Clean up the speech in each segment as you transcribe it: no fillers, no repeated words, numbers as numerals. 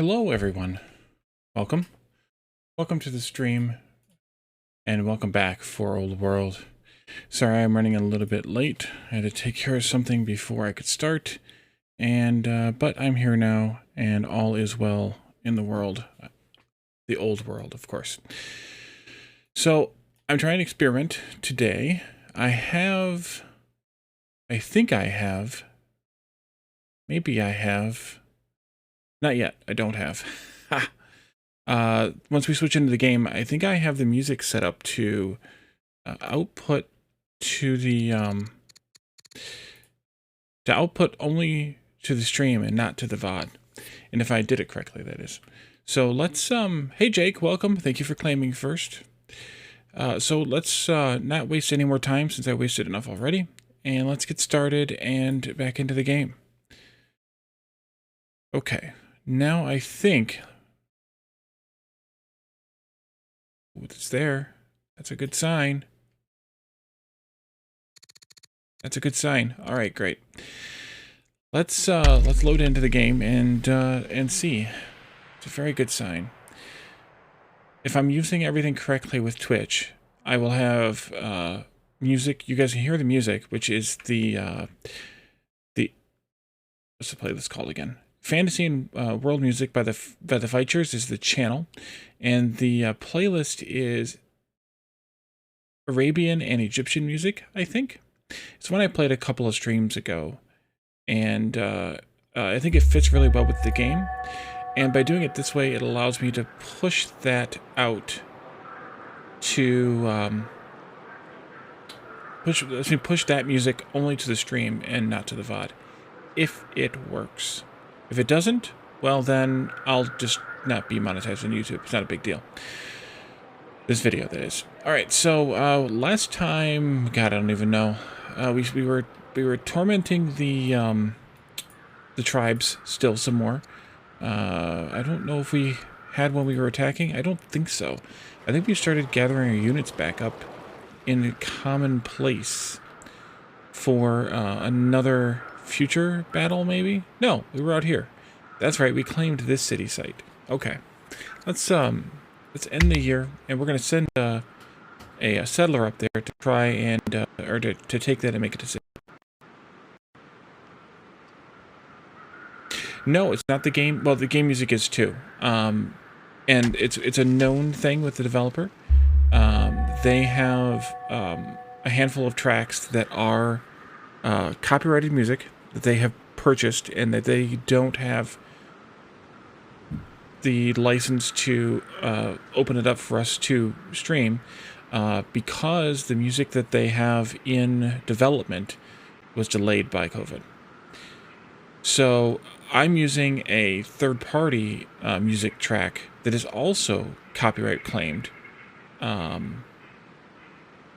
Hello everyone. Welcome. Welcome to the stream and welcome back for Old World. Sorry I'm running a little bit late. I had to take care of something before I could start, and but I'm here now and all is well in the world. The old world, of course. So I'm trying to experiment today. I think I have, maybe I have, not yet, I don't have. Once we switch into the game, I think I have the music set up to output to the to output only to the stream and not to the VOD. And if I did it correctly, that is. So let's hey Jake, welcome. Thank you for claiming first. So let's not waste any more time since I wasted enough already, and let's get started and back into the game. Okay, now I think it's there. That's a good sign. That's a good sign. All right, great. Let's load into the game and see. It's a very good sign. If I'm using everything correctly with Twitch, I will have music. You guys can hear the music, which is the what's the playlist called again? Fantasy and World Music by the Features is the channel, and the playlist is Arabian and Egyptian music, I think. It's one I played a couple of streams ago, and I think it fits really well with the game. And by doing it this way, it allows me to push that out to push that music only to the stream and not to the VOD, if it works. If it doesn't, well then I'll just not be monetized on YouTube. It's not a big deal. This video, that is. All right, so last time, God, I don't even know. We were tormenting the tribes still some more. I don't know if we had when we were attacking. I don't think so. I think we started gathering our units back up in a common place for another future battle, maybe? No, we were out here. That's right, we claimed this city site. Okay. Let's end the year, and we're going to send a settler up there to try and, or to take that and make a decision. No, it's not the game. Well, the game music is too. And it's a known thing with the developer. They have a handful of tracks that are copyrighted music that they have purchased and that they don't have the license to open it up for us to stream because the music that they have in development was delayed by COVID. So I'm using a third-party music track that is also copyright claimed on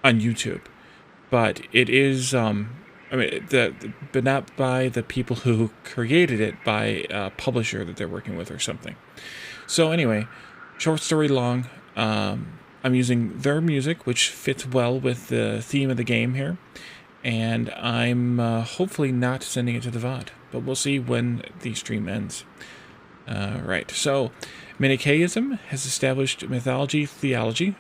YouTube, but it is but not by the people who created it, by a publisher that they're working with or something. So anyway, short story long, I'm using their music, which fits well with the theme of the game here, and I'm hopefully not sending it to the VOD, but we'll see when the stream ends. Right, so Manichaeism has established mythology, theology.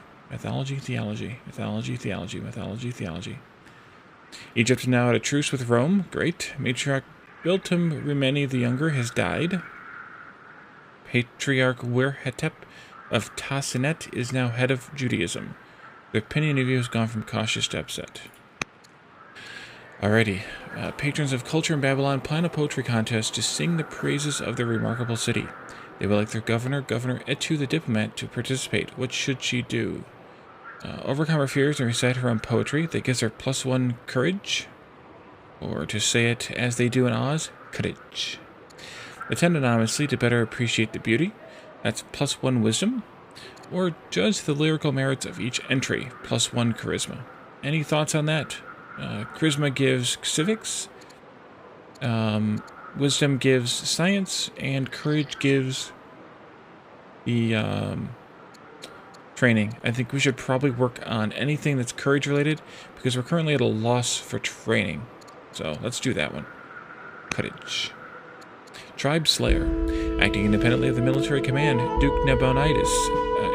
Egypt is now at a truce with Rome. Great. Matriarch Biltum Rimeni the Younger has died. Patriarch Werhetep of Tasinet is now head of Judaism. The opinion of you has gone from cautious to upset. Alrighty. Patrons of culture in Babylon plan a poetry contest to sing the praises of their remarkable city. They will elect their Governor Etu the diplomat, to participate. What should she do? Overcome her fears and recite her own poetry. That gives her +1 courage. Or to say it as they do in Oz, courage. Attend anonymously to better appreciate the beauty. That's +1 wisdom. Or judge the lyrical merits of each entry, +1 charisma. Any thoughts on that? Charisma gives civics. Wisdom gives science. And courage gives the training. I think we should probably work on anything that's courage related, because we're currently at a loss for training. So let's do that one. Courage. Tribe Slayer. Acting independently of the military command, Duke Nabonidus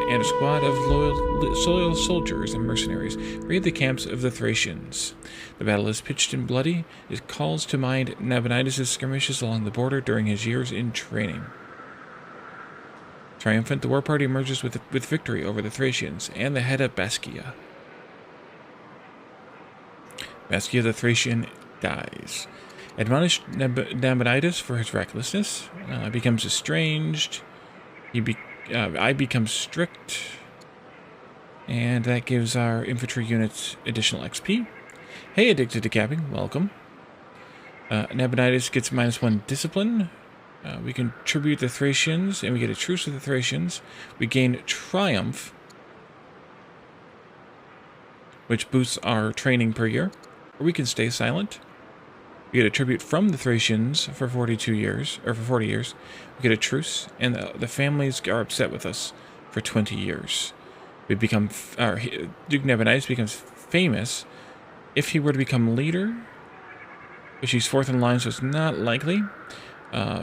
and a squad of loyal soldiers and mercenaries raid the camps of the Thracians. The battle is pitched and bloody. It calls to mind Nabonidus' skirmishes along the border during his years in training. Triumphant, the war party emerges with victory over the Thracians and the head of Bascia. Bascia the Thracian dies. Admonished Nabonidus for his recklessness, becomes estranged. I become strict, and that gives our infantry units additional XP. Hey, Addicted to Capping, welcome. Nabonidus gets -1 discipline. We can tribute the Thracians, and we get a truce with the Thracians. We gain Triumph, which boosts our training per year. Or we can stay silent. We get a tribute from the Thracians for 42 years, or for 40 years. We get a truce, and the families are upset with us for 20 years. We become, Duke Nabonidus becomes famous if he were to become leader, which he's 4th in line, so it's not likely.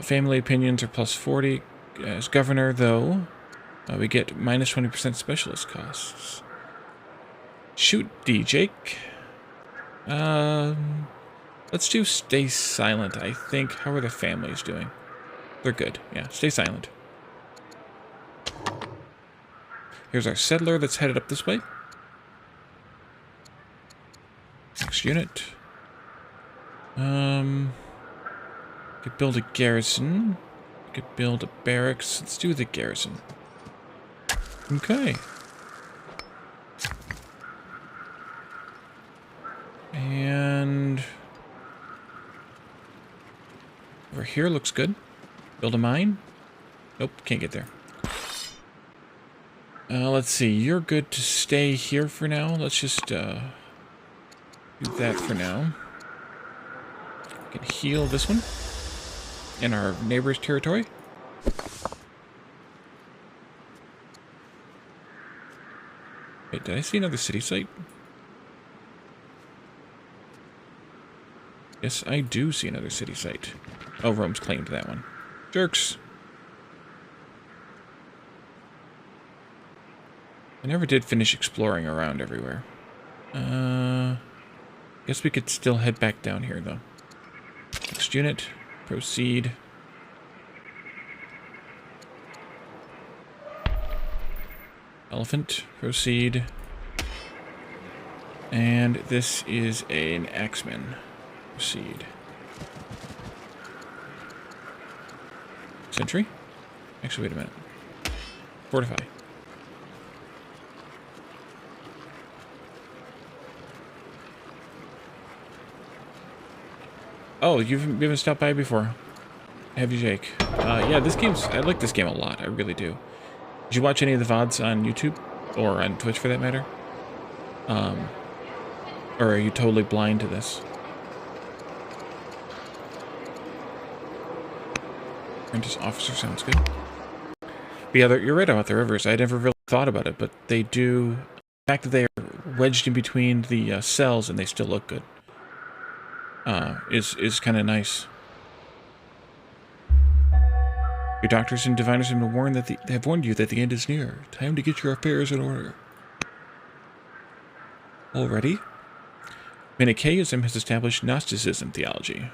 Family opinions are +40. As governor, though, we get -20% specialist costs. Shoot, D. Jake. Let's do stay silent, I think. How are the families doing? They're good. Yeah, stay silent. Here's our settler that's headed up this way. Next unit. Could build a garrison. Could build a barracks. Let's do the garrison. Okay. And over here looks good. Build a mine. Nope, can't get there. Let's see. You're good to stay here for now. Let's just do that for now. We can heal this one in our neighbor's territory. Wait, did I see another city site? Yes, I do see another city site. Oh, Rome's claimed that one. Jerks. I never did finish exploring around everywhere. Guess we could still head back down here, though. Next unit. Proceed. Elephant. Proceed. And this is an axeman. Proceed. Sentry? Actually, wait a minute. Fortify. Oh, you haven't stopped by before. Heavy Jake. Yeah, this game's... I like this game a lot. I really do. Did you watch any of the VODs on YouTube? Or on Twitch, for that matter? Or are you totally blind to this? Apprentice officer sounds good. But yeah, you're right about the rivers. I never really thought about it, but they do... The fact that they are wedged in between the cells and they still look good is kind of nice. Your doctors and diviners have been warned that have warned you that the end is near. Time to get your affairs in order. Already? Manichaeism has established Gnosticism theology.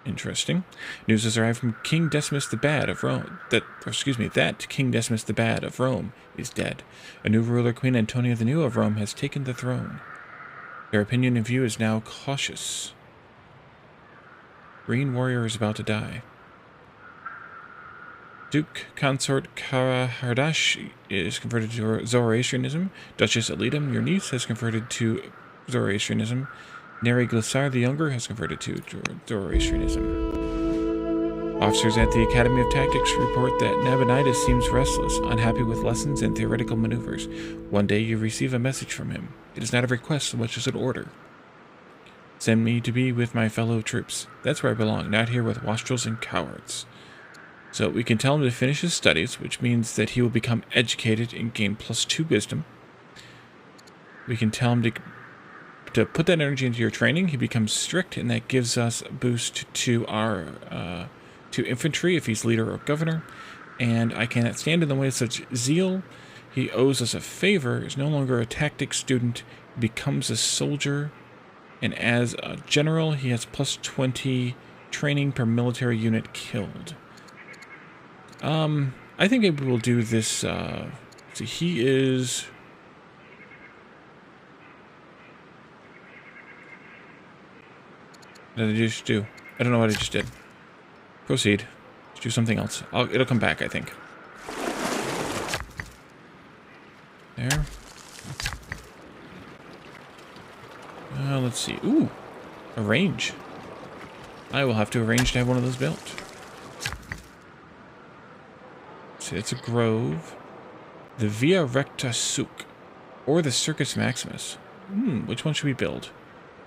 Interesting. News has arrived from King Decimus the Bad of Rome. That King Decimus the Bad of Rome is dead. A new ruler, Queen Antonia the New of Rome, has taken the throne. Their opinion and view is now cautious. Green warrior is about to die. Duke Consort Karahardash is converted to Zoroastrianism. Duchess Elidam, your niece, has converted to Zoroastrianism. Neri Glissar the Younger has converted to Zoroastrianism. Officers at the Academy of Tactics report that Nabonidus seems restless, unhappy with lessons and theoretical maneuvers. One day you receive a message from him. It is not a request so much as an order. Send me to be with my fellow troops. That's where I belong, not here with wastrels and cowards. So we can tell him to finish his studies, which means that he will become educated and gain +2 wisdom. We can tell him to put that energy into your training. He becomes strict, and that gives us a boost to our to infantry if he's leader or governor, and I cannot stand in the way of such zeal. He owes us a favor, is no longer a tactics student, becomes a soldier, and as a general, he has plus 20 training per military unit killed. I think maybe we'll do this, see, he is... What did I just do? I don't know what I just did. Proceed. Let's do something else. It'll come back, I think. There. Let's see. Ooh, arrange. I will have to arrange to have one of those built. Let's see, it's a grove. The Via Recta Souk, or the Circus Maximus. Which one should we build?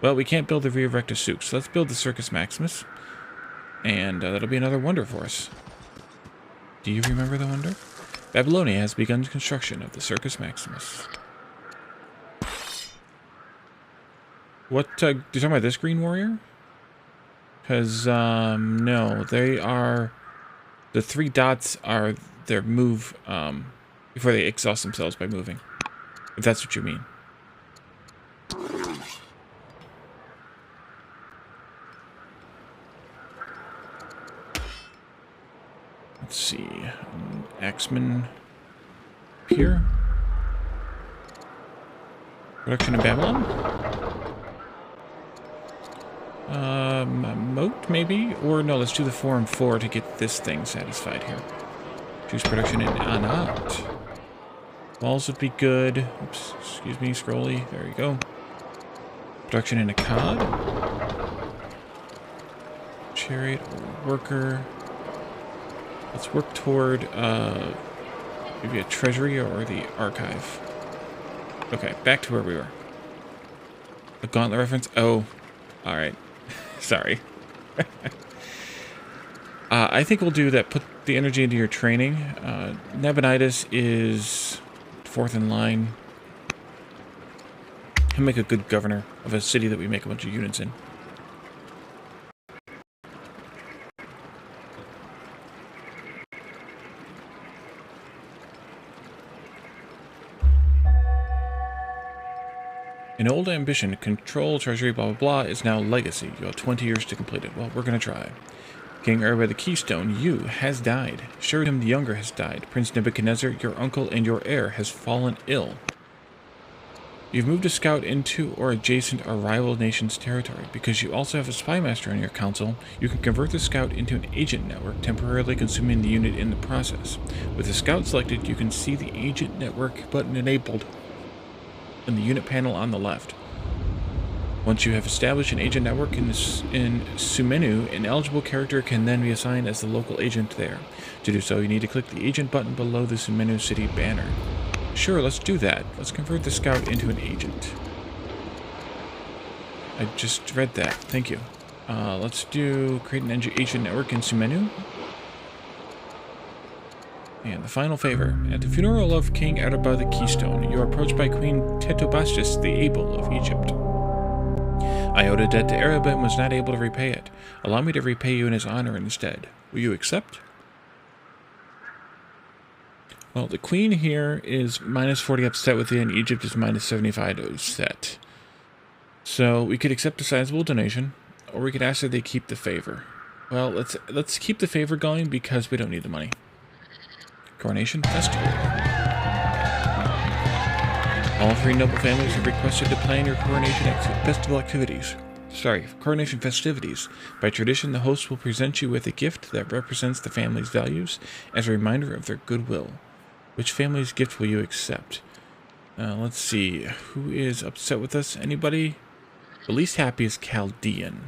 Well, we can't build the Via Recta Souk, so let's build the Circus Maximus. And that'll be another wonder for us. Do you remember the wonder? Babylonia has begun construction of the Circus Maximus. What, you talking about this Green Warrior? Because, no, they are... The 3 dots are their move, before they exhaust themselves by moving. If that's what you mean. Let's see. Axeman Pier. Production in Babylon? Moat, maybe? Or no, let's do the 4 and 4 to get this thing satisfied here. Choose production in Anat. Walls would be good. Oops, excuse me, scrolly. There you go. Production in Akkad. Chariot or worker. Let's work toward maybe a treasury or the archive. Okay, back to where we were. A gauntlet reference? Oh, alright. Sorry. I think we'll do that. Put the energy into your training. Nabonidus is 4th in line. He'll make a good governor of a city that we make a bunch of units in. An old ambition, control, treasury, blah, blah, blah, is now legacy. You have 20 years to complete it. Well, we're going to try. King Erba the Keystone, you, has died. Sheridan the Younger has died. Prince Nebuchadnezzar, your uncle and your heir, has fallen ill. You've moved a scout into or adjacent or rival nation's territory. Because you also have a spy master on your council, you can convert the scout into an agent network, temporarily consuming the unit in the process. With the scout selected, you can see the agent network button enabled in the unit panel on the left. Once you have established an agent network in Sumenu, an eligible character can then be assigned as the local agent there. To do so, you need to click the agent button below the Sumenu city banner. Sure, let's do that. Let's convert the scout into an agent. I just read that. Thank you. Let's do create an agent network in Sumenu. And the final favor. At the funeral of King Erba the Keystone, you are approached by Queen Tetobastis the Able of Egypt. I owed a debt to Erba and was not able to repay it. Allow me to repay you in his honor instead. Will you accept? Well, the Queen here is minus 40 upset with you, and Egypt is minus 75 upset. So we could accept a sizable donation, or we could ask that they keep the favor. Well, let's keep the favor going because we don't need the money. Coronation Festival. All 3 noble families have requested to plan your coronation coronation festivities. By tradition, the host will present you with a gift that represents the family's values as a reminder of their goodwill. Which family's gift will you accept? Let's see. Who is upset with us? Anybody? The least happy is Chaldean.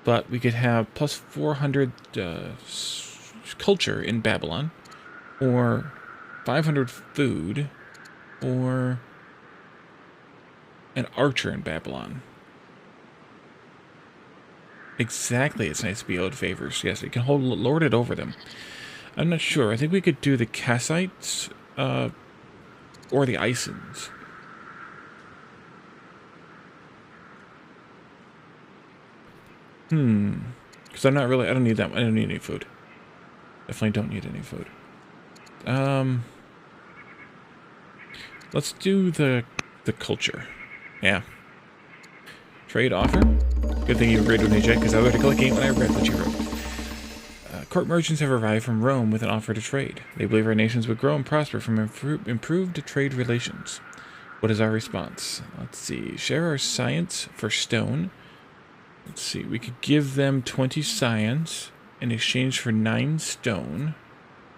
But we could have plus 400 culture in Babylon. Or 500 food, or an archer in Babylon. Exactly, it's nice to be owed favors. Yes, it can lord it over them. I'm not sure. I think we could do the Kassites, or the Isons. Because I'm not really, I don't need that. I don't need any food. Definitely don't need any food. Let's do the culture. Yeah. Trade offer. Good thing you agreed with me, Jake, because I would have clicked game when I read what you wrote. Court merchants have arrived from Rome with an offer to trade. They believe our nations would grow and prosper from improved trade relations. What is our response? Let's see. Share our science for stone. Let's see. We could give them 20 science in exchange for 9 stone.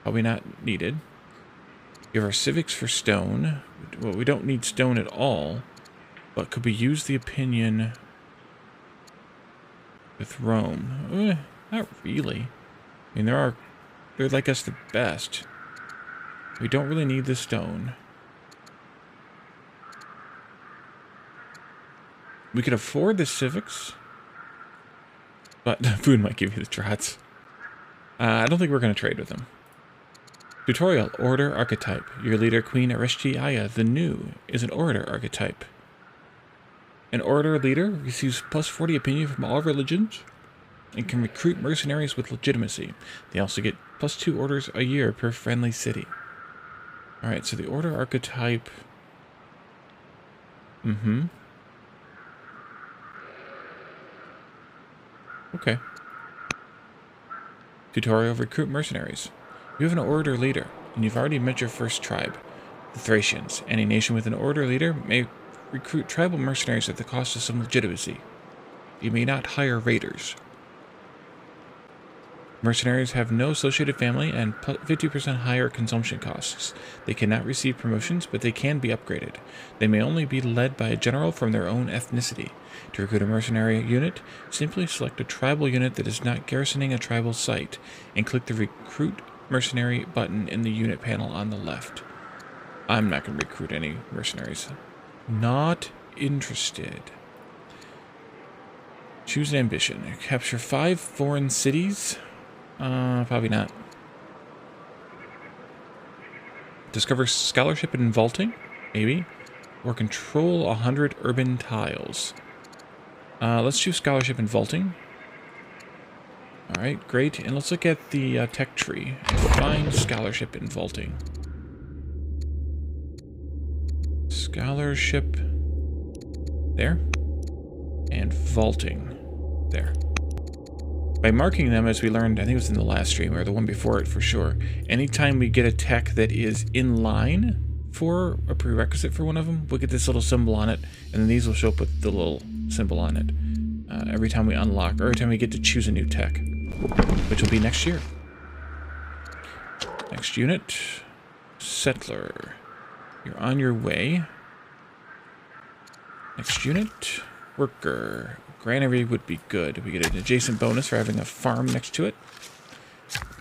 Probably not needed. Give our civics for stone. Well, we don't need stone at all. But could we use the opinion with Rome? Not really. I mean, they're like us the best. We don't really need the stone. We could afford the civics, but food might give you the trots. I don't think we're going to trade with them. Tutorial, Order Archetype. Your leader, Queen Areshtiaya the New, is an Order Archetype. An Order leader receives plus 40 opinion from all religions and can recruit mercenaries with legitimacy. They also get plus 2 orders a year per friendly city. Alright, so the Order Archetype... Okay. Tutorial, Recruit Mercenaries. You have an Order leader, and you've already met your first tribe, the Thracians. Any nation with an Order leader may recruit tribal mercenaries at the cost of some legitimacy. You may not hire raiders. Mercenaries have no associated family and 50% higher consumption costs. They cannot receive promotions, but they can be upgraded. They may only be led by a general from their own ethnicity. To recruit a mercenary unit, simply select a tribal unit that is not garrisoning a tribal site, and click the Recruit Mercenary button in the unit panel on the left. I'm not going to recruit any mercenaries. Not interested. Choose an ambition. Capture 5 foreign cities. Probably not. Discover scholarship in vaulting, maybe. Or control 100 urban tiles. Let's choose scholarship in vaulting. Alright, great. And let's look at the tech tree and find scholarship in vaulting. Scholarship there. And vaulting there. By marking them, as we learned, I think it was in the last stream, or the one before it for sure, anytime we get a tech that is in line for a prerequisite for one of them, we'll get this little symbol on it, and then these will show up with the little symbol on it every time we unlock, or every time we get to choose a new tech, which will be next year. Next unit, Settler. You're on your way. Next unit, Worker. Granary would be good. We get an adjacent bonus for having a farm next to it.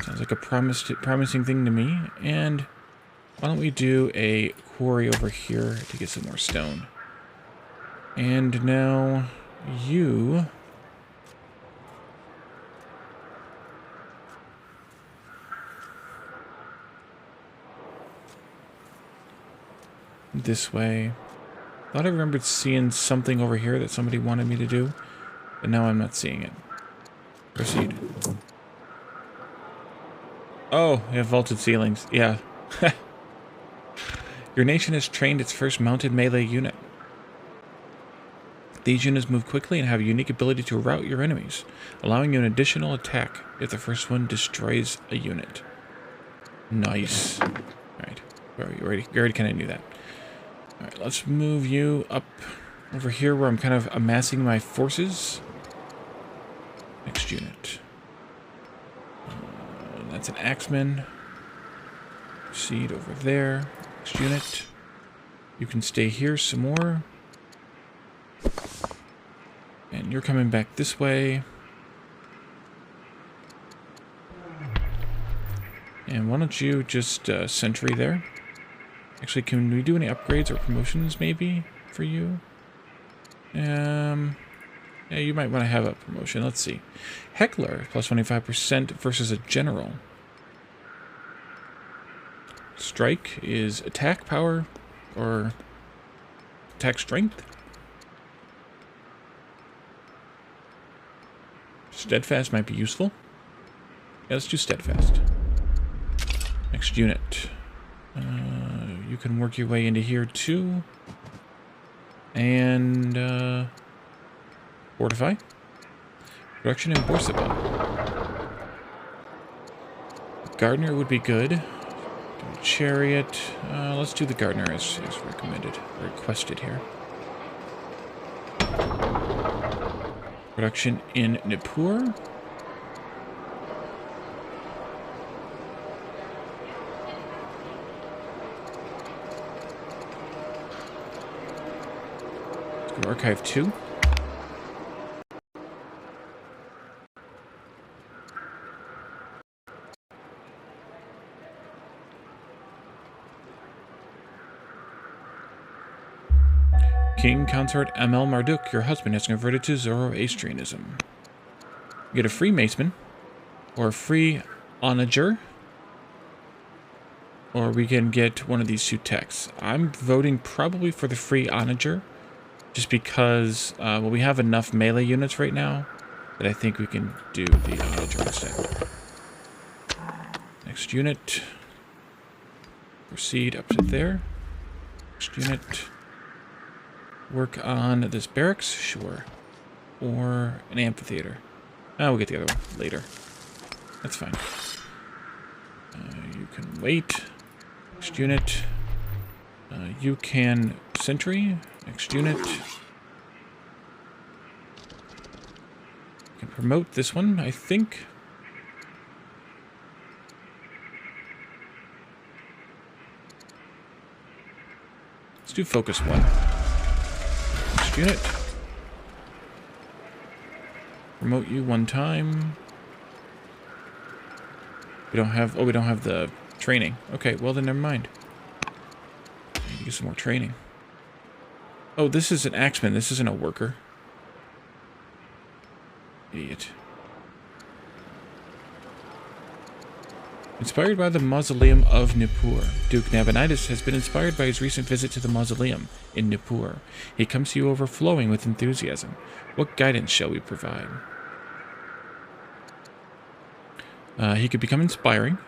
Sounds like a promising thing to me. And why don't we do a quarry over here to get some more stone. And now you... this way. Thought I remembered seeing something over here that somebody wanted me to do, but now I'm not seeing it. Proceed. Oh, you have vaulted ceilings. Yeah. Your nation has trained its first mounted melee unit. These units move quickly and have a unique ability to rout your enemies, allowing you an additional attack if the first one destroys a unit. Nice. Alright. You already kind of knew that. Alright, let's move you up over here where I'm kind of amassing my forces. Next unit. That's an axeman. Proceed over there. Next unit. You can stay here some more. And you're coming back this way. And why don't you just sentry there? Actually, can we do any upgrades or promotions, maybe, for you? Yeah, you might want to have a promotion. Let's see. Heckler, plus 25% versus a general. Strike is attack power or attack strength. Steadfast might be useful. Yeah, let's do steadfast. Next unit. You can work your way into here too. And fortify. Production in Borsaba. Gardener would be good. Chariot. Let's do the gardener as recommended, requested here. Production in Nippur. Let's go Archive 2. King Consort Amel Marduk, your husband, has converted to Zoroastrianism. You get a free Maceman, or a free Onager, or we can get one of these two texts. I'm voting probably for the free Onager, just because well, we have enough melee units right now that I think we can do the Onager instead. Next unit. Proceed up to there. Next unit. Work on this barracks, sure. Or an amphitheater. Oh, we'll get the other one later. That's fine. You can wait. Next unit. You can sentry. Next unit. You can promote this one, I think. Let's do focus 1. Unit. Promote you 1 time. We don't have... Oh, we don't have the training. Okay, well then never mind. I need to get some more training. Oh, this is an axeman. This isn't a worker. Idiot. Inspired by the mausoleum of Nippur, Duke Nabonidus has been inspired by his recent visit to the mausoleum in Nippur. He comes to you overflowing with enthusiasm. What guidance shall we provide? He could become inspiring.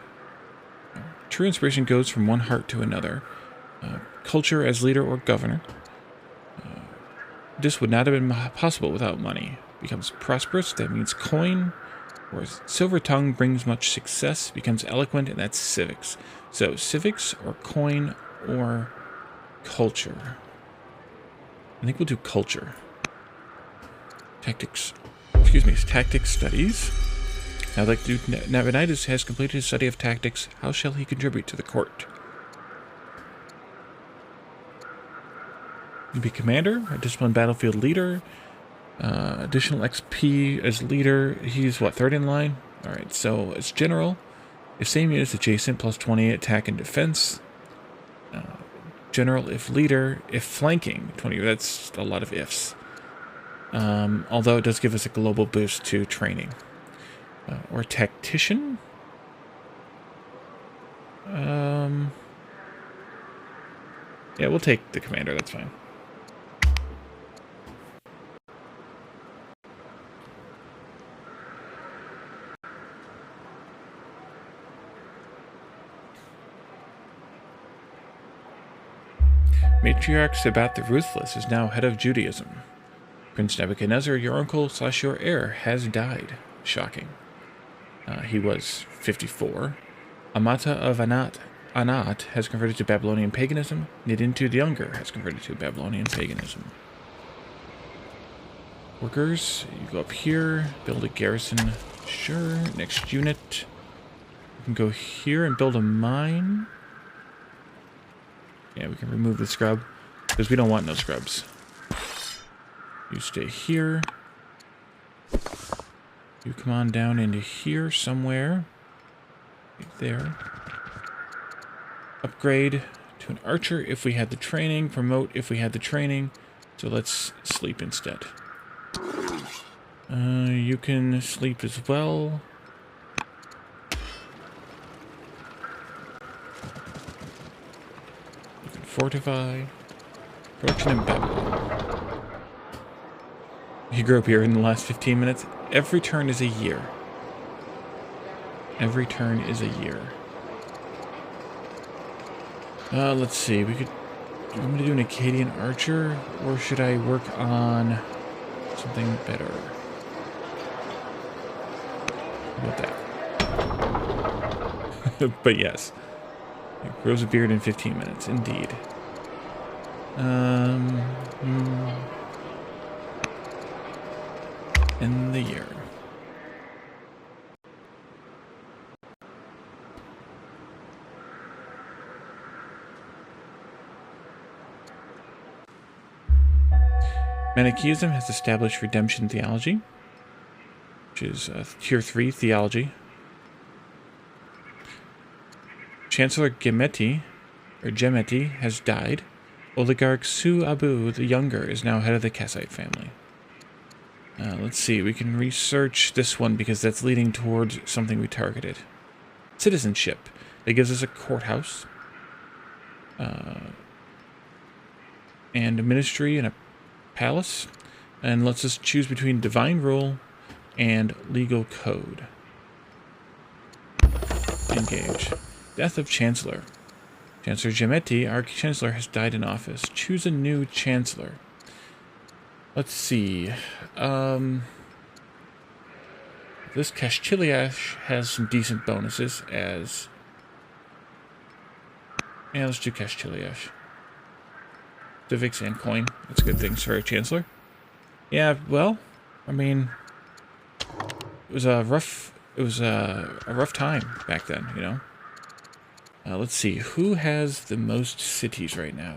True inspiration goes from one heart to another. Culture as leader or governor. This would not have been possible without money. Becomes prosperous, that means coin. Or silver tongue brings much success, becomes eloquent, and that's civics. So civics or coin or culture. I think we'll do culture. Tactics studies. Now that Duke Nabonidus has completed his study of tactics, how shall he contribute to the court? He'll be commander, a disciplined battlefield leader. Additional XP as leader. He's what, 3rd in line? Alright, so as general, if same units adjacent, plus 20 attack and defense. General if leader, if flanking, 20. That's a lot of ifs. Although it does give us a global boost to training. Or tactician. Yeah, we'll take the commander, that's fine. Matriarch Sabat the Ruthless is now head of Judaism. Prince Nebuchadnezzar, your uncle / your heir, has died. Shocking. He was 54. Amata of Anat has converted to Babylonian paganism. Nidintu the Younger has converted to Babylonian paganism. Workers, you go up here, build a garrison. Sure. Next unit. You can go here and build a mine. Yeah, we can remove the scrub, because we don't want no scrubs. You stay here. You come on down into here somewhere. Right there. Upgrade to an archer if we had the training. Promote if we had the training. So let's sleep instead. You can sleep as well. Fortify. Production in Babylon. He grew up here in the last 15 minutes. Every turn is a year. Every turn is a year. Let's see. We could... Do you want me to do an Acadian Archer? Or should I work on something better? How about that? But yes. It grows a beard in 15 minutes. Indeed. In the year. Manichaeism has established redemption theology, which is tier 3 theology. Chancellor Gemeti has died. Oligarch Su-Abu the Younger is now head of the Kassite family. Let's see, we can research this one because that's leading towards something we targeted. Citizenship. That gives us a courthouse. And a ministry and a palace. And lets us choose between divine rule and legal code. Engage. Death of Chancellor. Chancellor Gemeti, our Chancellor, has died in office. Choose a new Chancellor. Let's see. This Castiliash has some decent bonuses as... Yeah, let's do Castiliash. Civics and coin. That's good things for a Chancellor. Yeah, well, I mean... It was a rough time back then, you know? Let's see. Who has the most cities right now?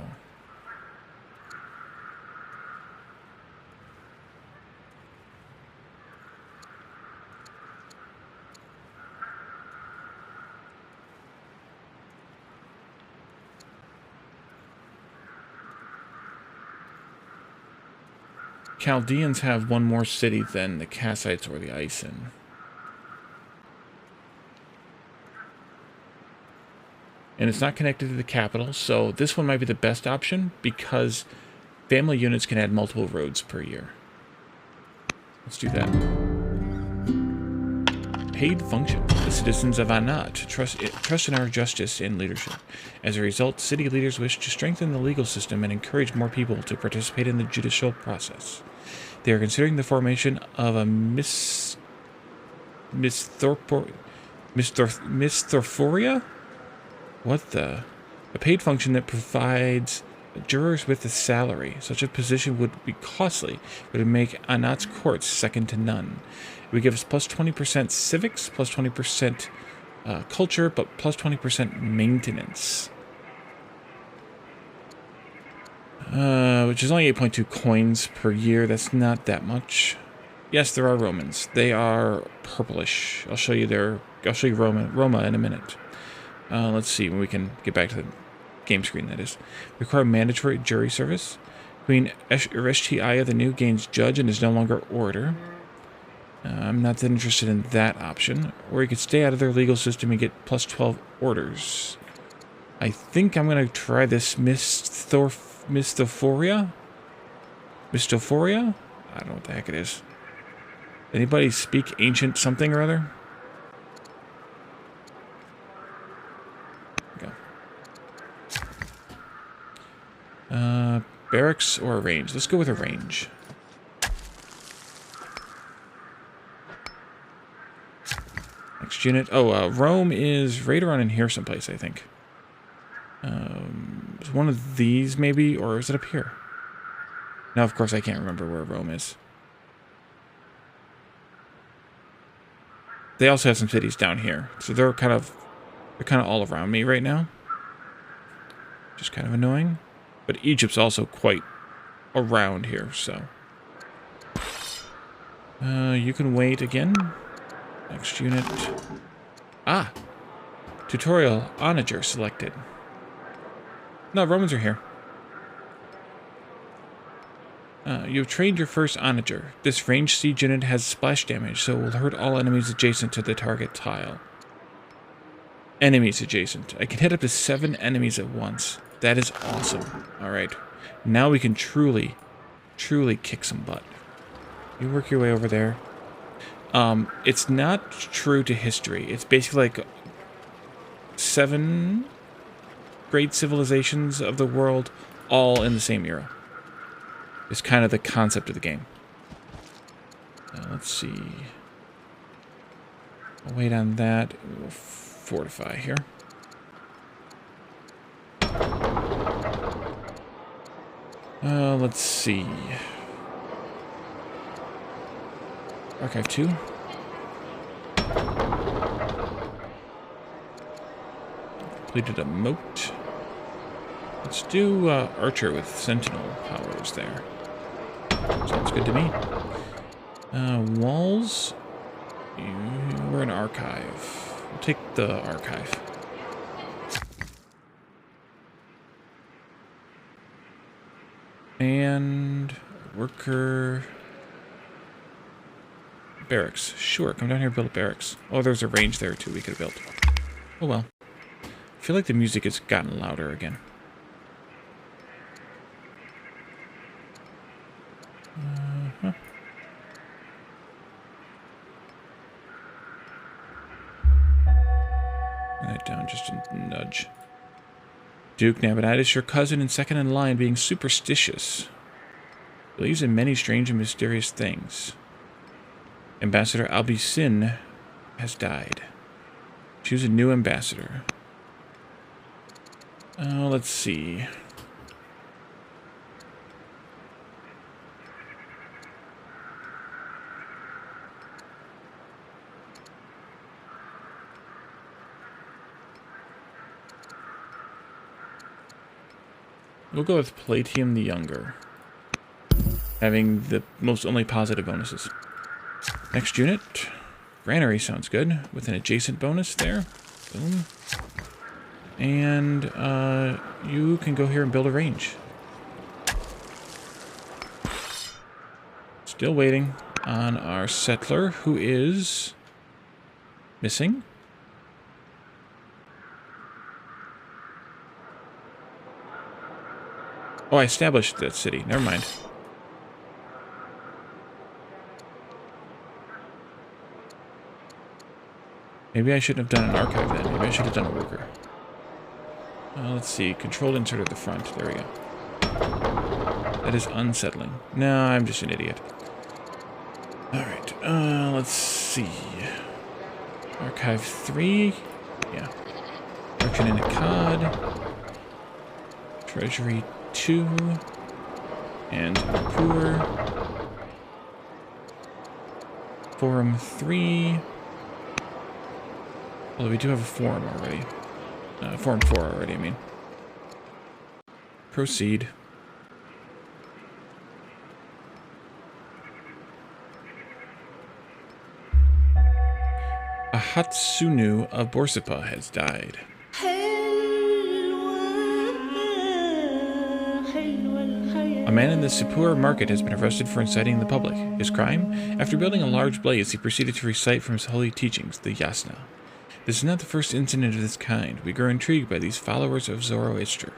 Chaldeans have one more city than the Kassites or the Ison. And it's not connected to the capital, so this one might be the best option because family units can add multiple roads per year. Let's do that. Paid function. The citizens of Anat trust in our justice and leadership. As a result, city leaders wish to strengthen the legal system and encourage more people to participate in the judicial process. They are considering the formation of a Misthorphoria? What the? A paid function that provides jurors with a salary. Such a position would be costly, but it would make Anat's courts second to none. It would give us plus 20% civics, plus 20% culture, but plus 20% maintenance. Which is only 8.2 coins per year. That's not that much. Yes, there are Romans. They are purplish. I'll show you Roma in a minute. Let's see when we can get back to the game screen, that is. Require mandatory jury service. Queen Ereshti Aya the New gains judge and is no longer orator. I'm not that interested in that option. Or you could stay out of their legal system and get plus 12 orders. I think I'm going to try this Mistophoria? Mistophoria? I don't know what the heck it is. Anybody speak ancient something or other? Barracks or a range? Let's go with a range. Next unit. Oh, Rome is right around in here someplace, I think. Is one of these maybe, or is it up here? Now, of course, I can't remember where Rome is. They also have some cities down here, so they're kind of all around me right now. Just kind of annoying. But Egypt's also quite around here, so. You can wait again. Next unit. Ah! Tutorial onager selected. No, Romans are here. You've trained your first onager. This ranged siege unit has splash damage, so it will hurt all enemies adjacent to the target tile. Enemies adjacent. I can hit up to 7 enemies at once. That is awesome. Alright. Now we can truly kick some butt. You work your way over there. It's not true to history. It's basically like 7 great civilizations of the world all in the same era. It's kind of the concept of the game. Let's see. I'll wait on that. We'll fortify here. Let's see. Archive 2. Completed a moat. Let's do Archer with Sentinel powers there. Sounds good to me. Walls. We're an archive. We'll take the archive. And worker barracks. Sure, come down here and build a barracks. Oh, there's a range there too we could have built. Oh well. I feel like the music has gotten louder again. That down just a nudge. Duke Nabonidus, your cousin and second in line, being superstitious. Believes in many strange and mysterious things. Ambassador Albisin has died. Choose a new ambassador. Let's see. We'll go with Platium the Younger, having the most only positive bonuses. Next unit, Granary sounds good, with an adjacent bonus there. Boom. And you can go here and build a range. Still waiting on our settler, who is missing. Oh, I established that city. Never mind. Maybe I shouldn't have done an archive then. Maybe I should have done a worker. Let's see. Controlled insert at the front. There we go. That is unsettling. No, I'm just an idiot. Alright. Let's see. Archive 3. Yeah. Production in a COD. Treasury 2. And Poor. Forum 3. Although we do have a forum already. Forum 4 already, I mean. Proceed. A Hatsunu of Borsippa has died. A man in the Sipur market has been arrested for inciting the public. His crime? After building a large blaze, he proceeded to recite from his holy teachings, the Yasna. This is not the first incident of this kind. We grow intrigued by these followers of Zoroaster.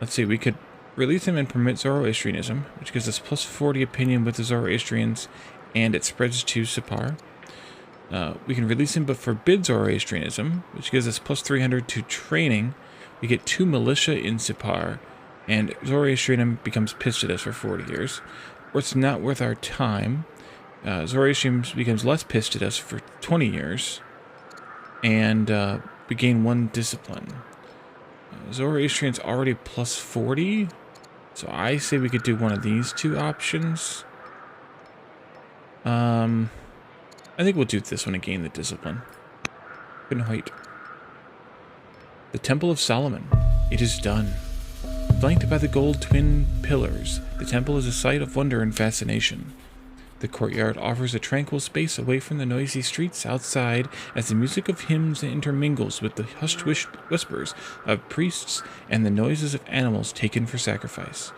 Let's see, we could release him and permit Zoroastrianism, which gives us plus 40 opinion with the Zoroastrians, and it spreads to Sipar. We can release him but forbid Zoroastrianism, which gives us plus 300 to training. We get 2 militia in Sipar, and Zoroastrianism becomes pissed at us for 40 years. Or it's not worth our time. Zoroastrianism becomes less pissed at us for 20 years, and we gain 1 discipline. Zoroastrian's already plus 40, so I say we could do one of these 2 options. I think we'll do this one and gain the discipline. Couldn't wait. The Temple of Solomon. It is done. Flanked by the gold twin pillars, the temple is a sight of wonder and fascination. The courtyard offers a tranquil space away from the noisy streets outside as the music of hymns intermingles with the hushed whispers of priests and the noises of animals taken for sacrifice.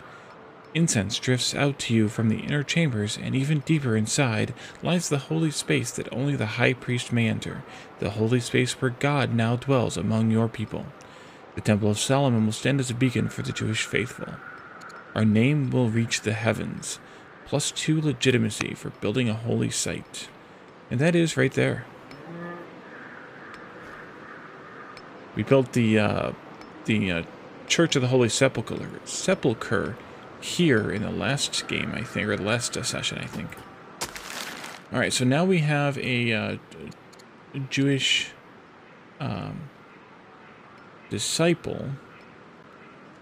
Incense drifts out to you from the inner chambers, and even deeper inside lies the holy space that only the high priest may enter, the holy space where God now dwells among your people. The Temple of Solomon will stand as a beacon for the Jewish faithful. Our name will reach the heavens. +2 legitimacy for building a holy site. And that is right there. We built the Church of the Holy Sepulchre here in the last game, I think, or the last session, I think. All right, so now we have a Jewish disciple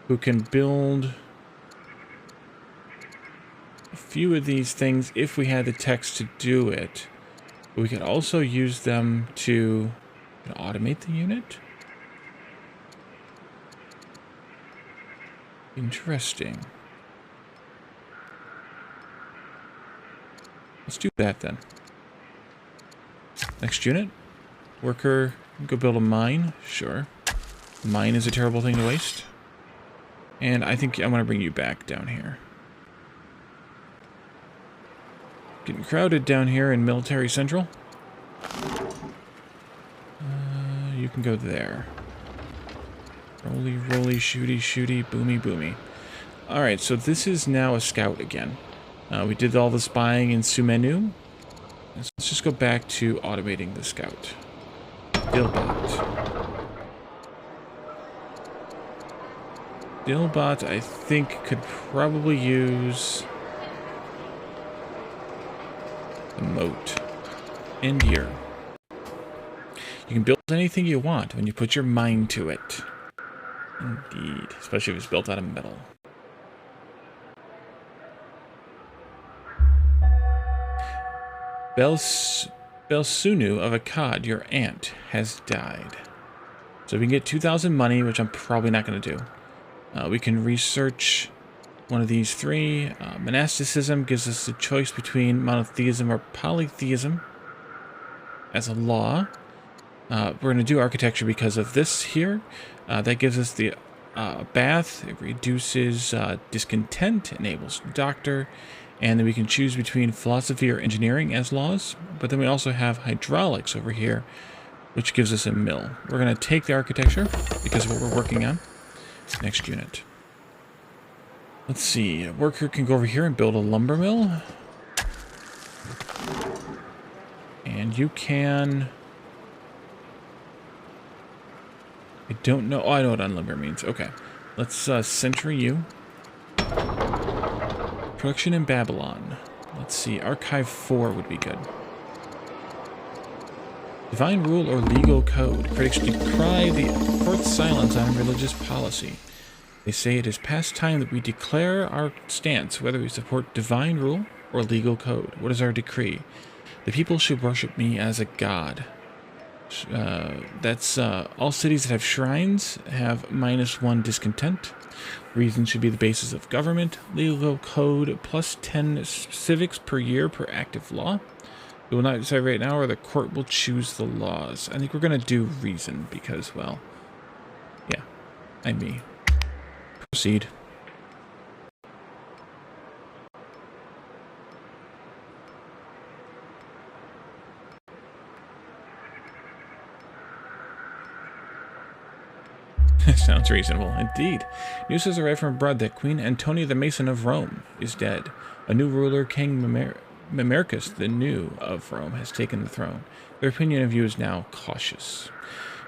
who can build a few of these things if we had the text to do it. But we could also use them to automate the unit. Interesting. Let's do that then. Next unit. Worker, go build a mine. Sure. Mine is a terrible thing to waste. And I think I'm going to bring you back down here. Getting crowded down here in Military Central. You can go there. Roly, roly, shooty, shooty, boomy, boomy. Alright, so this is now a scout again. We did all the spying in Sumenu. So let's just go back to automating the scout. Dillbot. Dillbot, I think, could probably use the moat. And here. You can build anything you want when you put your mind to it. Indeed. Especially if it's built out of metal. Belsunu of Akkad, your aunt, has died. So we can get 2,000 money, which I'm probably not going to do. We can research one of these three. Monasticism gives us the choice between monotheism or polytheism as a law. We're going to do architecture because of this here. That gives us the bath. It reduces discontent, enables doctor, and then we can choose between philosophy or engineering as laws. But then we also have hydraulics over here, which gives us a mill. We're going to take the architecture because of what we're working on. Next unit. Let's see. A worker can go over here and build a lumber mill. And you can... I don't know. Oh, I know what unlimber means. Okay. Let's center you. Production in Babylon. Let's see. Archive 4 would be good. Divine rule or legal code. Critics decry the court's silence on religious policy. They say it is past time that we declare our stance, whether we support divine rule or legal code. What is our decree? The people should worship me as a god. That's all cities that have shrines have -1 discontent. Reason should be the basis of government. Legal code +10 civics per year per active law. We will not decide right now, or the court will choose the laws. I think we're going to do reason because, well, yeah, I'm me. Proceed. Sounds reasonable, indeed. News has arrived from abroad that Queen Antonia the Mason of Rome is dead. A new ruler, King Mamercus the New of Rome, has taken the throne. Their opinion of you is now cautious.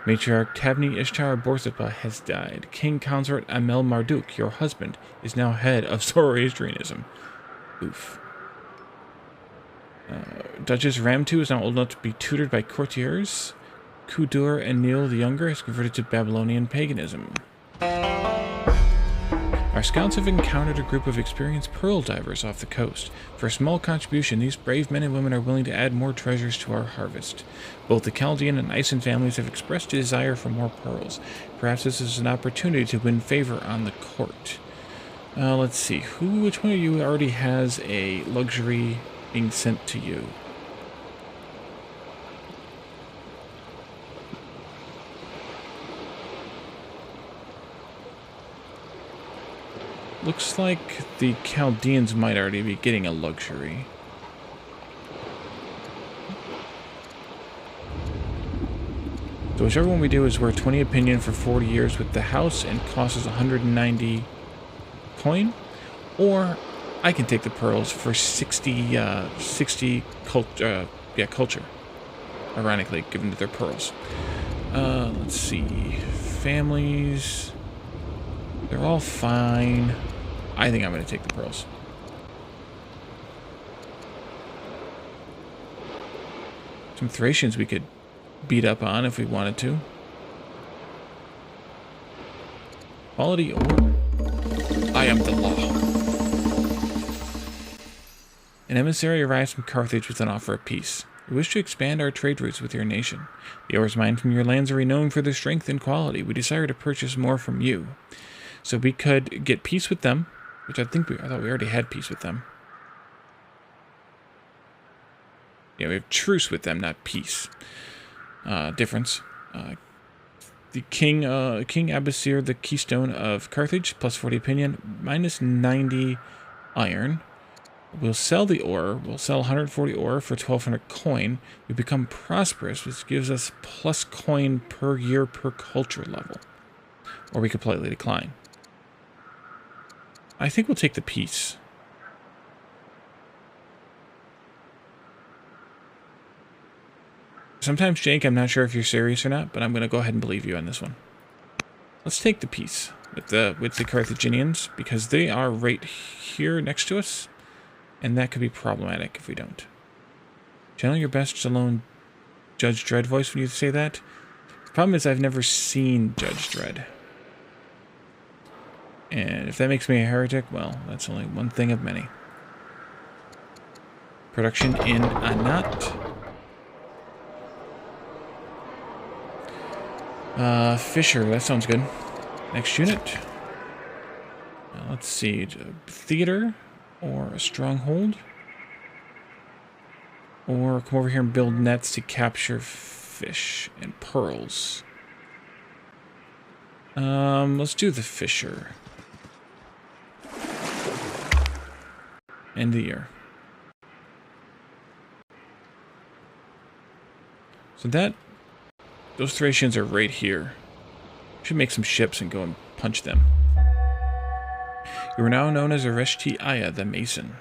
Matriarch Tabni Ishtar Borsippa has died. King Consort Amel Marduk, your husband, is now head of Zoroastrianism. Oof. Duchess Ramtu is now old enough to be tutored by courtiers. Kudur and Neil the Younger has converted to Babylonian paganism. Our scouts have encountered a group of experienced pearl divers off the coast. For a small contribution, these brave men and women are willing to add more treasures to our harvest. Both the Chaldean and Ison families have expressed a desire for more pearls. Perhaps this is an opportunity to win favor on the court. Let's see. Which one of you already has a luxury being sent to you? Looks like the Chaldeans might already be getting a luxury. So whichever one we do is worth 20 opinion for 40 years with the house and costs us 190 coin. Or I can take the pearls for 60 culture. Yeah, culture. Ironically, given that they're pearls. Let's see. Families. They're all fine. I think I'm going to take the pearls. Some Thracians we could beat up on if we wanted to. Quality ore. I am the law. An emissary arrives from Carthage with an offer of peace. We wish to expand our trade routes with your nation. The ores mined from your lands are renowned for their strength and quality. We desire to purchase more from you. So we could get peace with them, which I thought we already had peace with them. Yeah, we have truce with them, not peace. Difference. The King Abasir, the keystone of Carthage, plus 40 opinion, minus 90 iron. We'll sell the ore. We'll sell 140 ore for 1,200 coin. We become prosperous, which gives us plus coin per year per culture level. Or we could politely decline. I think we'll take the peace. Sometimes, Jake, I'm not sure if you're serious or not, but I'm going to go ahead and believe you on this one. Let's take the peace with the Carthaginians, because they are right here next to us, and that could be problematic if we don't. Channel your best Stallone Judge Dredd voice when you say that. The problem is I've never seen Judge Dredd. And if that makes me a heretic, well, that's only one thing of many. Production in Anat. Fisher, that sounds good. Next unit. Let's see. Theater or a stronghold. Or come over here and build nets to capture fish and pearls. Let's do the Fisher. End of the year. So those Thracians are right here. Should make some ships and go and punch them. You are now known as Areshti Aya, the Mason.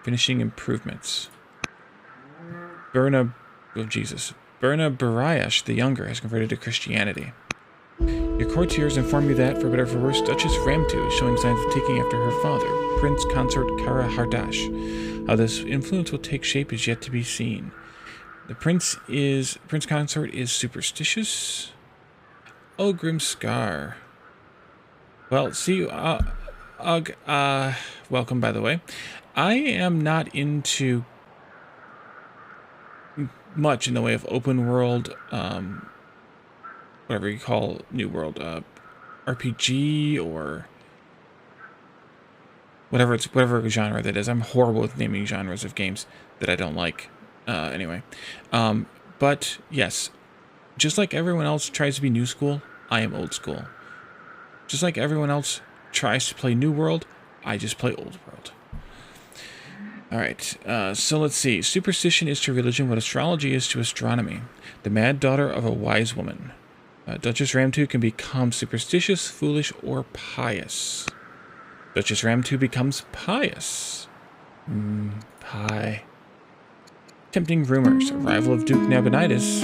Finishing improvements. Berna Barayash the Younger has converted to Christianity. Your courtiers inform you that, for better or for worse, Duchess Ramtu is showing signs of taking after her father, Prince Consort Kara Hardash. How this influence will take shape is yet to be seen. The Prince Consort is superstitious. Oh, Grim Scar. Well, see you, welcome, by the way. I am not into much in the way of open world, whatever you call New World, RPG or whatever genre that is. I'm horrible with naming genres of games that I don't like. Anyway, but yes, just like everyone else tries to be new school, I am old school. Just like everyone else tries to play New World, I just play Old World. Alright, so let's see. Superstition is to religion what astrology is to astronomy. The mad daughter of a wise woman. Duchess Ramtu can become superstitious, foolish, or pious. Duchess Ramtu becomes pious. Pie. Tempting rumors. Arrival of Duke Nabonidus,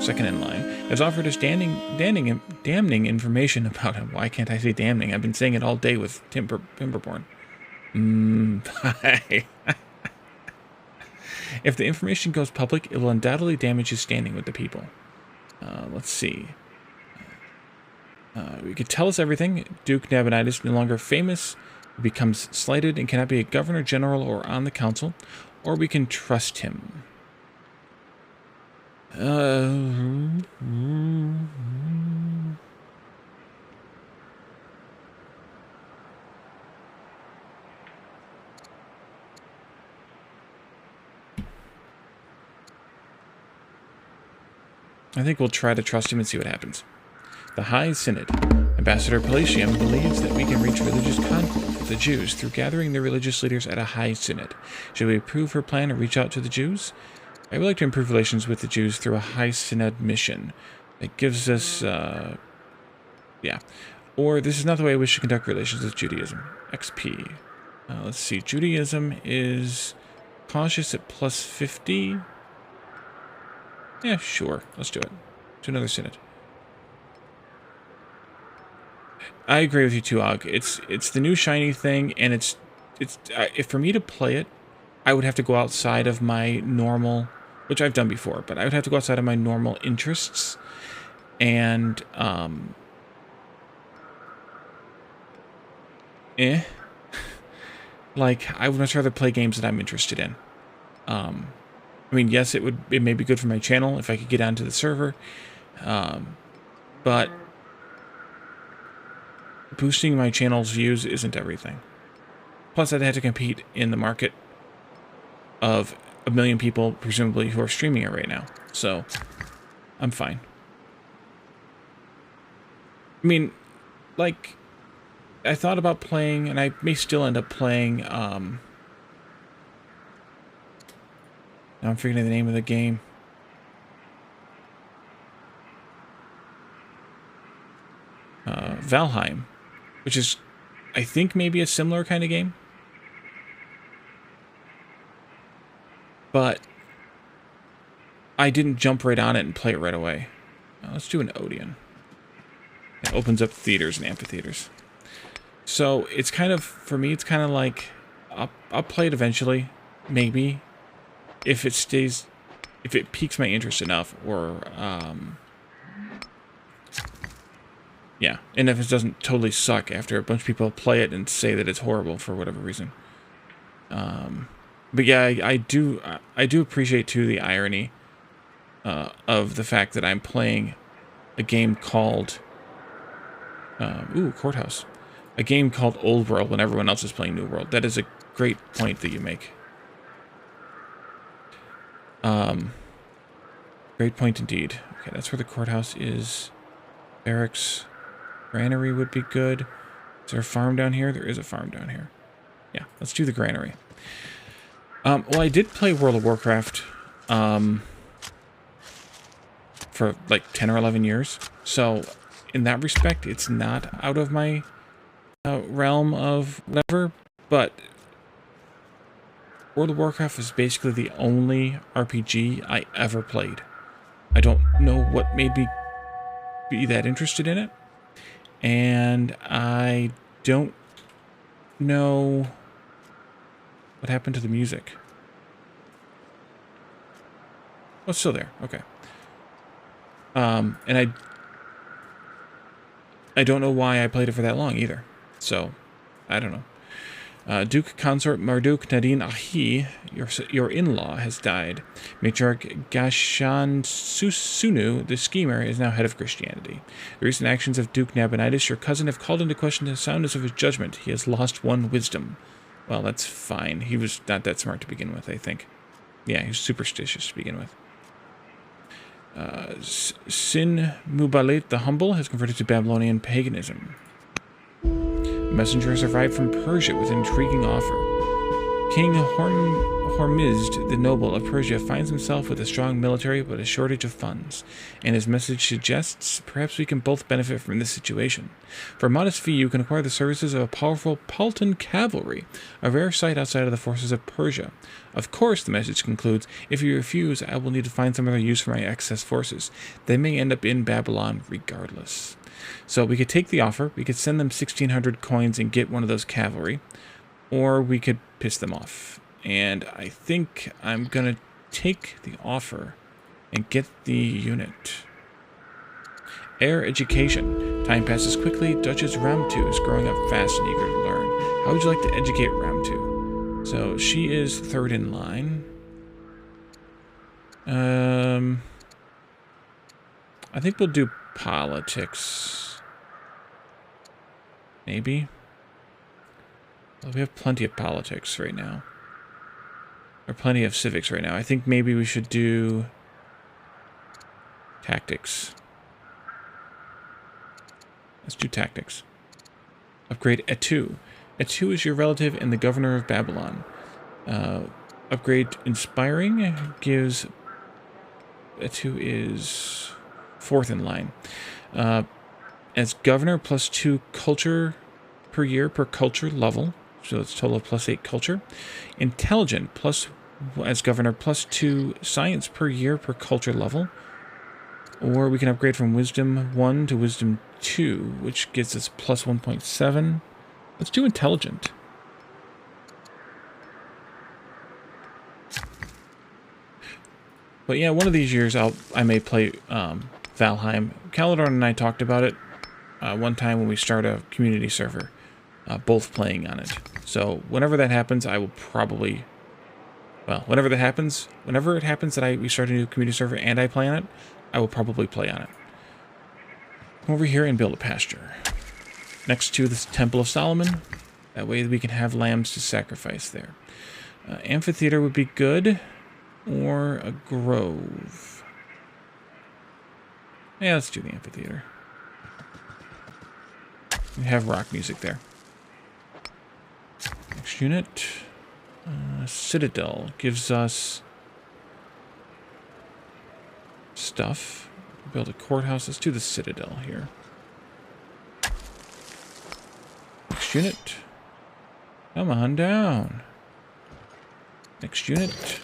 second in line, has offered us damning information about him. Why can't I say damning? I've been saying it all day with Timberborn. Pie. If the information goes public, it will undoubtedly damage his standing with the people. Let's see. We could tell us everything. Duke Nabonidus, no longer famous, becomes slighted and cannot be a governor general or on the council, or we can trust him. I think we'll try to trust him and see what happens. The High Synod. Ambassador Palatium believes that we can reach religious concord with the Jews through gathering the religious leaders at a High Synod. Should we approve her plan and reach out to the Jews? I would like to improve relations with the Jews through a High Synod mission. It gives us, yeah. Or this is not the way I wish to conduct relations with Judaism. XP. Let's see. Judaism is cautious at plus 50. Yeah, sure. Let's do it. Do another synod. I agree with you too, Og. It's the new shiny thing, and it's if for me to play it, I would have to go outside of my normal, which I've done before, but I would have to go outside of my normal interests, and like I would much rather play games that I'm interested in. I mean, yes, it may be good for my channel if I could get onto the server, but boosting my channel's views isn't everything. Plus, I'd have to compete in the market of 1 million people, presumably, who are streaming it right now. So, I'm fine. I mean, like, I thought about playing, and I may still end up playing, now I'm forgetting the name of the game. Valheim, which is, I think, maybe a similar kind of game. But I didn't jump right on it and play it right away. Let's do an Odeon. It opens up theaters and amphitheaters. So it's kind of, for me, it's kind of like, I'll play it eventually, maybe, if it piques my interest enough, or, yeah, and if it doesn't totally suck after a bunch of people play it and say that it's horrible for whatever reason. But yeah, I do appreciate, too, the irony of the fact that I'm playing a game called, Courthouse. A game called Old World when everyone else is playing New World. That is a great point that you make. Great point indeed. Okay, that's where the courthouse is. Barracks. Granary would be good. Is there a farm down here? There is a farm down here. Yeah, let's do the granary. Well, I did play World of Warcraft for like 10 or 11 years. So, in that respect, it's not out of my realm of whatever, but World of Warcraft is basically the only RPG I ever played. I don't know what made me be that interested in it, and I don't know what happened to the music. Oh, it's still there. Okay. And I don't know why I played it for that long either. So, I don't know. Duke Consort Marduk Nadine Ahi, your in-law, has died. Matriarch Gashan Sunu, the schemer, is now head of Christianity. The recent actions of Duke Nabonidus, your cousin, have called into question the soundness of his judgment. He has lost one wisdom. Well, that's fine. He was not that smart to begin with, I think. Yeah, he was superstitious to begin with. Sin Mubalit the Humble has converted to Babylonian paganism. A messenger has arrived from Persia with an intriguing offer. King Hormizd, the noble of Persia, finds himself with a strong military but a shortage of funds, and his message suggests perhaps we can both benefit from this situation. For a modest fee, you can acquire the services of a powerful Paltan cavalry, a rare sight outside of the forces of Persia. Of course, the message concludes, if you refuse, I will need to find some other use for my excess forces. They may end up in Babylon regardless. So we could take the offer, we could send them 1,600 coins and get one of those cavalry, or we could piss them off. And I think I'm going to take the offer and get the unit. Air education. Time passes quickly. Duchess Ramtu is growing up fast and eager to learn. How would you like to educate Ramtu? So she is third in line. I think we'll do politics. Maybe. Well, we have plenty of politics right now. Or plenty of civics right now. I think maybe we should do tactics. Let's do tactics. Upgrade Etu. Etu is your relative and the governor of Babylon. Upgrade Inspiring gives... Etu is fourth in line. As governor, +2 culture per year per culture level. So it's a total of +8 culture. Intelligent, as governor, +2 science per year per culture level. Or we can upgrade from Wisdom 1 to Wisdom 2, which gives us +1.7. Let's do intelligent. But yeah, one of these years I may play Valheim. Caledon and I talked about it one time when we start a community server, both playing on it. So whenever that happens, I will probably, well, whenever it happens that we start a new community server and I play on it, I will probably play on it. Come over here and build a pasture next to this Temple of Solomon. That way we can have lambs to sacrifice there. Amphitheater would be good, or a grove. Yeah, let's do the amphitheater. We have rock music there. Next unit. Citadel gives us stuff. Build a courthouse. Let's do the Citadel here. Next unit. Come on down. Next unit.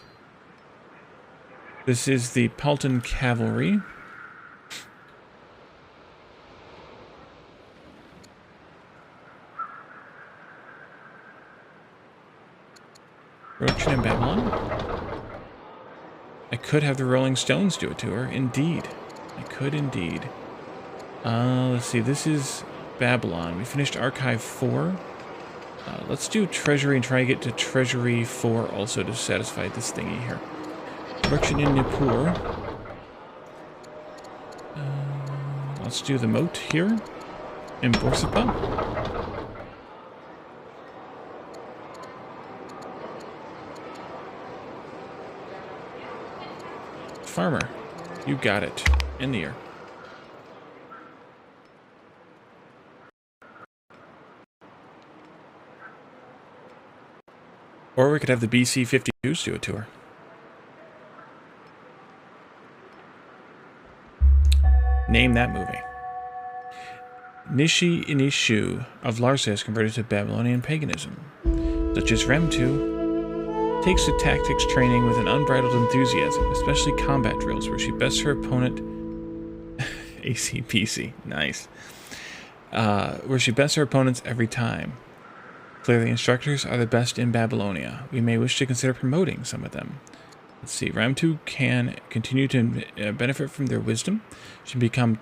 This is the Pelton Cavalry. Production in Babylon. I could have the Rolling Stones do a tour. Indeed. I could indeed. Let's see. This is Babylon. We finished Archive 4. Let's do Treasury and try to get to Treasury 4 also to satisfy this thingy here. Production in Nippur. Let's do the moat here in Borsippa. Farmer, you got it. In the air. Or we could have the BC-52s do a tour. Name that movie. Nishi Inishu of Larsa has converted to Babylonian paganism, such as Remtu takes to tactics training with an unbridled enthusiasm, especially combat drills, where she bests her opponent. ACPC, nice. Where she bests her opponents every time. Clearly, instructors are the best in Babylonia. We may wish to consider promoting some of them. Let's see. Ramtu can continue to benefit from their wisdom. She can become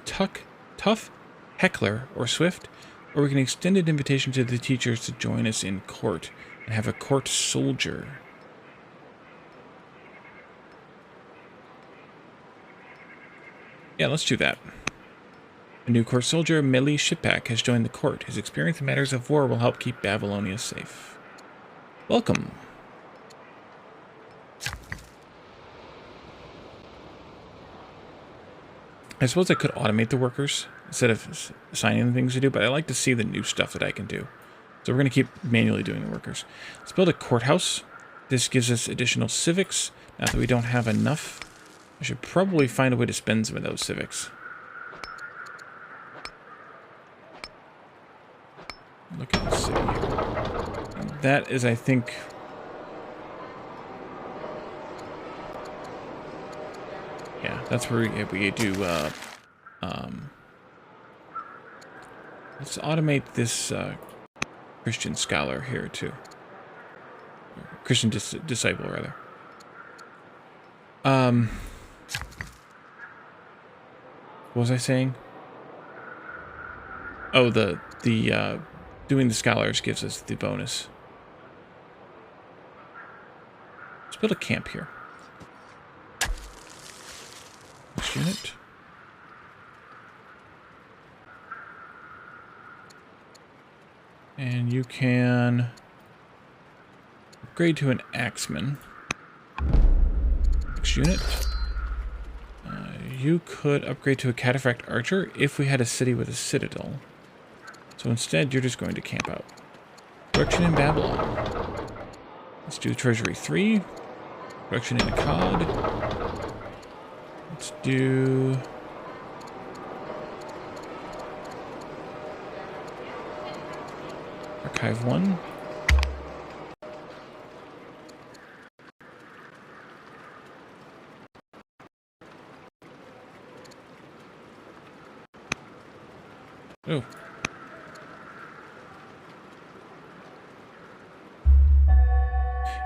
tough, heckler, or swift. Or we can extend an invitation to the teachers to join us in court and have a court soldier. Yeah, let's do that. A new court soldier, Meli Shipak, has joined the court. His experience in matters of war will help keep Babylonia safe. Welcome. I suppose I could automate the workers instead of assigning them things to do, but I like to see the new stuff that I can do. So we're going to keep manually doing the workers. Let's build a courthouse. This gives us additional civics. Now that we don't have enough, I should probably find a way to spend some of those civics. Look at the city here. And that is, I think... yeah, that's where we do... let's automate this Christian scholar here, too. Christian disciple, rather. What was I saying? Oh, the doing the scholars gives us the bonus. Let's build a camp here. Next unit. And you can upgrade to an axeman. Next unit. You could upgrade to a cataphract archer if we had a city with a citadel. So instead, you're just going to camp out. Production in Babylon. Let's do Treasury 3. Production in Akkad. Let's do... Archive 1. Oh.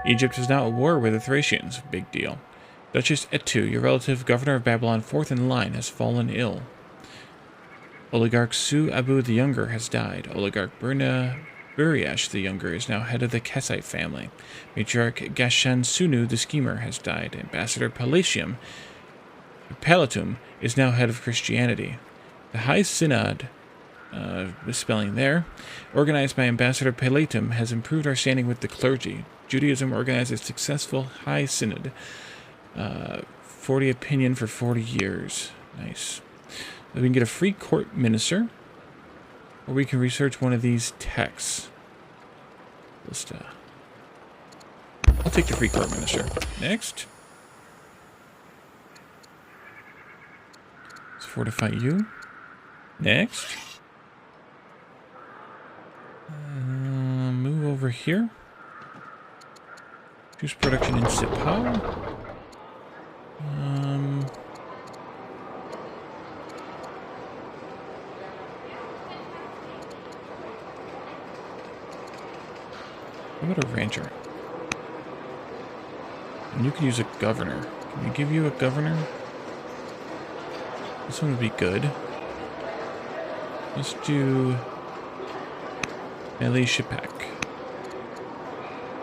Egypt is now at war with the Thracians. Big deal. Duchess Etu, your relative, governor of Babylon, fourth in line, has fallen ill. Oligarch Su-Abu the Younger has died. Oligarch Burna Buriash the Younger is now head of the Kassite family. Matriarch Gashan Sunu the Schemer has died. Ambassador Palatum is now head of Christianity. The High Synod, misspelling there, organized by Ambassador Palatum, has improved our standing with the clergy. Judaism organized a successful High Synod. 40 opinion for 40 years. Nice. We can get a free court minister, or we can research one of these texts. I'll take the free court minister. Next. Let's fortify you. Next. Move over here. Choose production in Sipal. How about a rancher? And you could use a governor. Can we give you a governor? This one would be good. Let's do Eli Shipak.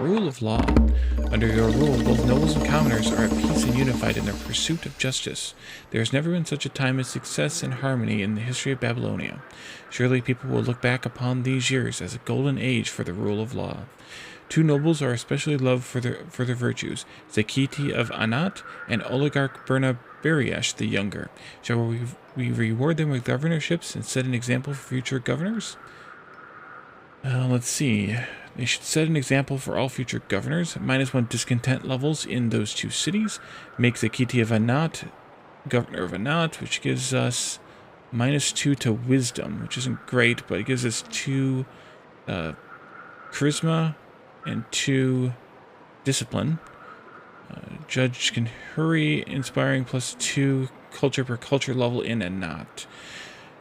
Rule of law. Under your rule, both nobles and commoners are at peace and unified in their pursuit of justice. There has never been such a time of success and harmony in the history of Babylonia. Surely people will look back upon these years as a golden age for the rule of law. Two nobles are especially loved for their virtues, Zekiti of Anat and Oligarch Burna Beriash the Younger. Shall we reward them with governorships and set an example for future governors? Let's see. They should set an example for all future governors. -1 discontent levels in those two cities. Make Zekiti of Anat governor of Anat, which gives us -2 to wisdom, which isn't great, but it gives us 2 charisma and 2 discipline. Judge can hurry, inspiring +2 culture per culture level in Anat.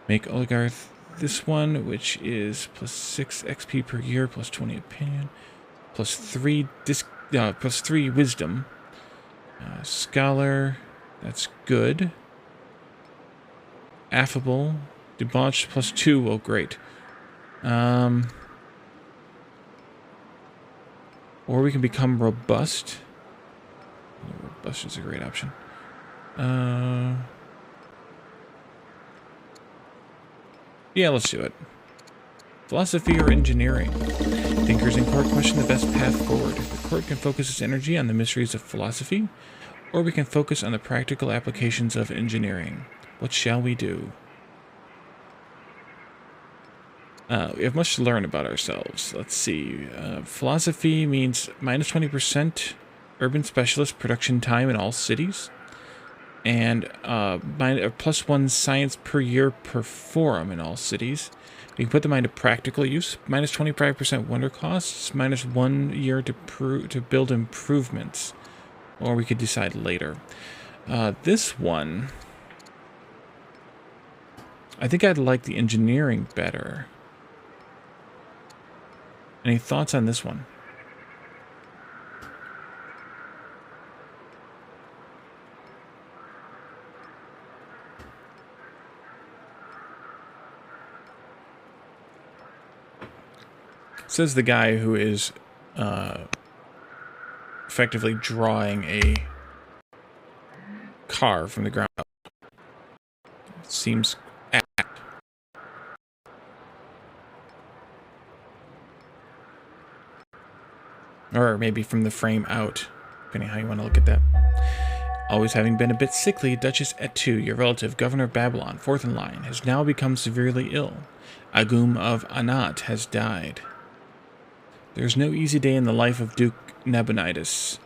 Make Oligarch this one, which is +6 XP per year, +20 opinion, +3 +3 wisdom. Scholar, that's good. Affable, debauched +2. Oh, great. Or we can become robust. Robust is a great option. Yeah, let's do it. Philosophy or engineering? Thinkers in court question the best path forward. The court can focus its energy on the mysteries of philosophy, or we can focus on the practical applications of engineering. What shall we do? We have much to learn about ourselves. Let's see. Philosophy means -20% urban specialist production time in all cities. And +1 science per year per forum in all cities. We can put them into practical use. -25% wonder costs. -1 year to build improvements. Or we could decide later. This one, I think I'd like the engineering better. Any thoughts on this one? Says the guy who is effectively drawing a car from the ground up. Seems apt. Or maybe from the frame out, depending how you want to look at that. Always having been a bit sickly, Duchess Etu, your relative, governor of Babylon, fourth in line, has now become severely ill. Agum of Anat has died. There's no easy day in the life of Duke Nabonidus,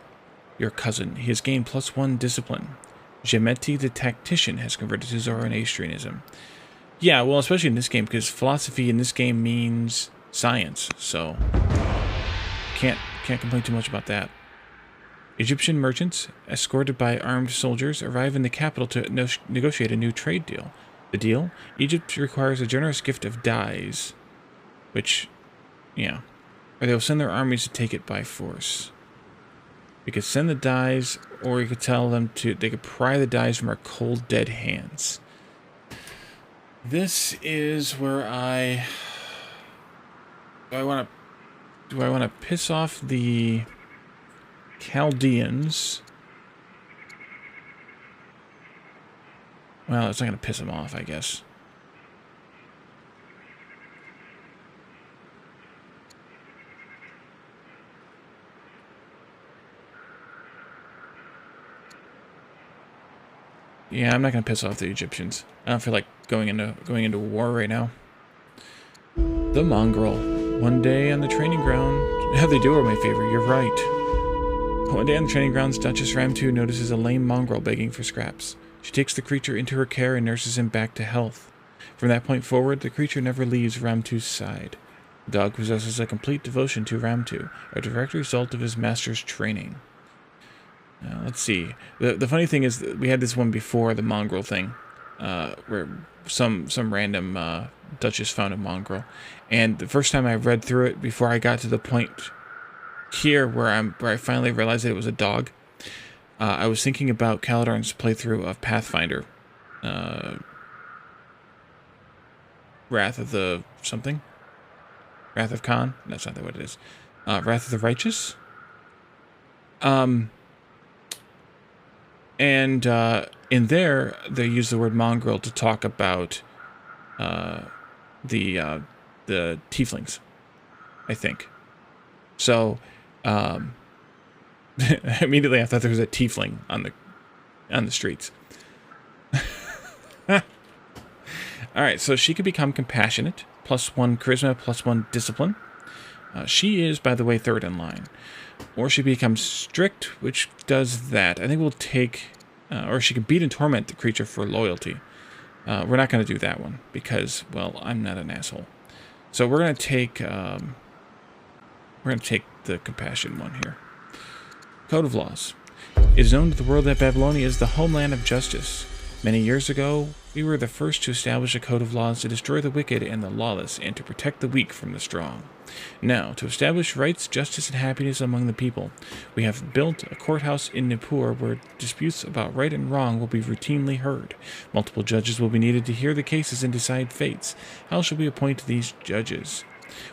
your cousin. He has gained +1 discipline. Gemeti the tactician has converted to Zoroastrianism. Yeah, well, especially in this game, because philosophy in this game means science, so can't complain too much about that. Egyptian merchants, escorted by armed soldiers, arrive in the capital to negotiate a new trade deal. The deal? Egypt requires a generous gift of dyes, which, yeah, or they will send their armies to take it by force. We could send the dyes, or we could tell them they could pry the dyes from our cold, dead hands. This is where do I want to piss off the Chaldeans? Well, it's not going to piss them off, I guess. Yeah, I'm not going to piss off the Egyptians. I don't feel like going into war right now. The mongrel. One day on the training ground. How they do are my favorite, you're right. One day on the training grounds, Duchess Ramtu notices a lame mongrel begging for scraps. She takes the creature into her care and nurses him back to health. From that point forward, the creature never leaves Ramtu's side. The dog possesses a complete devotion to Ramtu, a direct result of his master's training. Now, let's see. The funny thing is that we had this one before, the mongrel thing, where some random Duchess found a mongrel. And the first time I read through it, before I got to the point here where I finally realized that it was a dog, I was thinking about Caladorn's playthrough of Pathfinder. Wrath of the something? Wrath of Khan? That's not what it is. Wrath of the Righteous? And in there, they use the word mongrel to talk about the tieflings, I think. So, immediately I thought there was a tiefling on the streets. All right, so she could become compassionate, +1 charisma, +1 discipline. She is, by the way, 3rd in line. Or she becomes strict, which does that. I think we'll take, or she can beat and torment the creature for loyalty. We're not going to do that one because, well, I'm not an asshole. So we're going to take the compassion one here. Code of laws. It is known to the world that Babylonia is the homeland of justice. Many years ago, we were the first to establish a code of laws to destroy the wicked and the lawless and to protect the weak from the strong. Now, to establish rights, justice, and happiness among the people, we have built a courthouse in Nippur where disputes about right and wrong will be routinely heard. Multiple judges will be needed to hear the cases and decide fates. How shall we appoint these judges?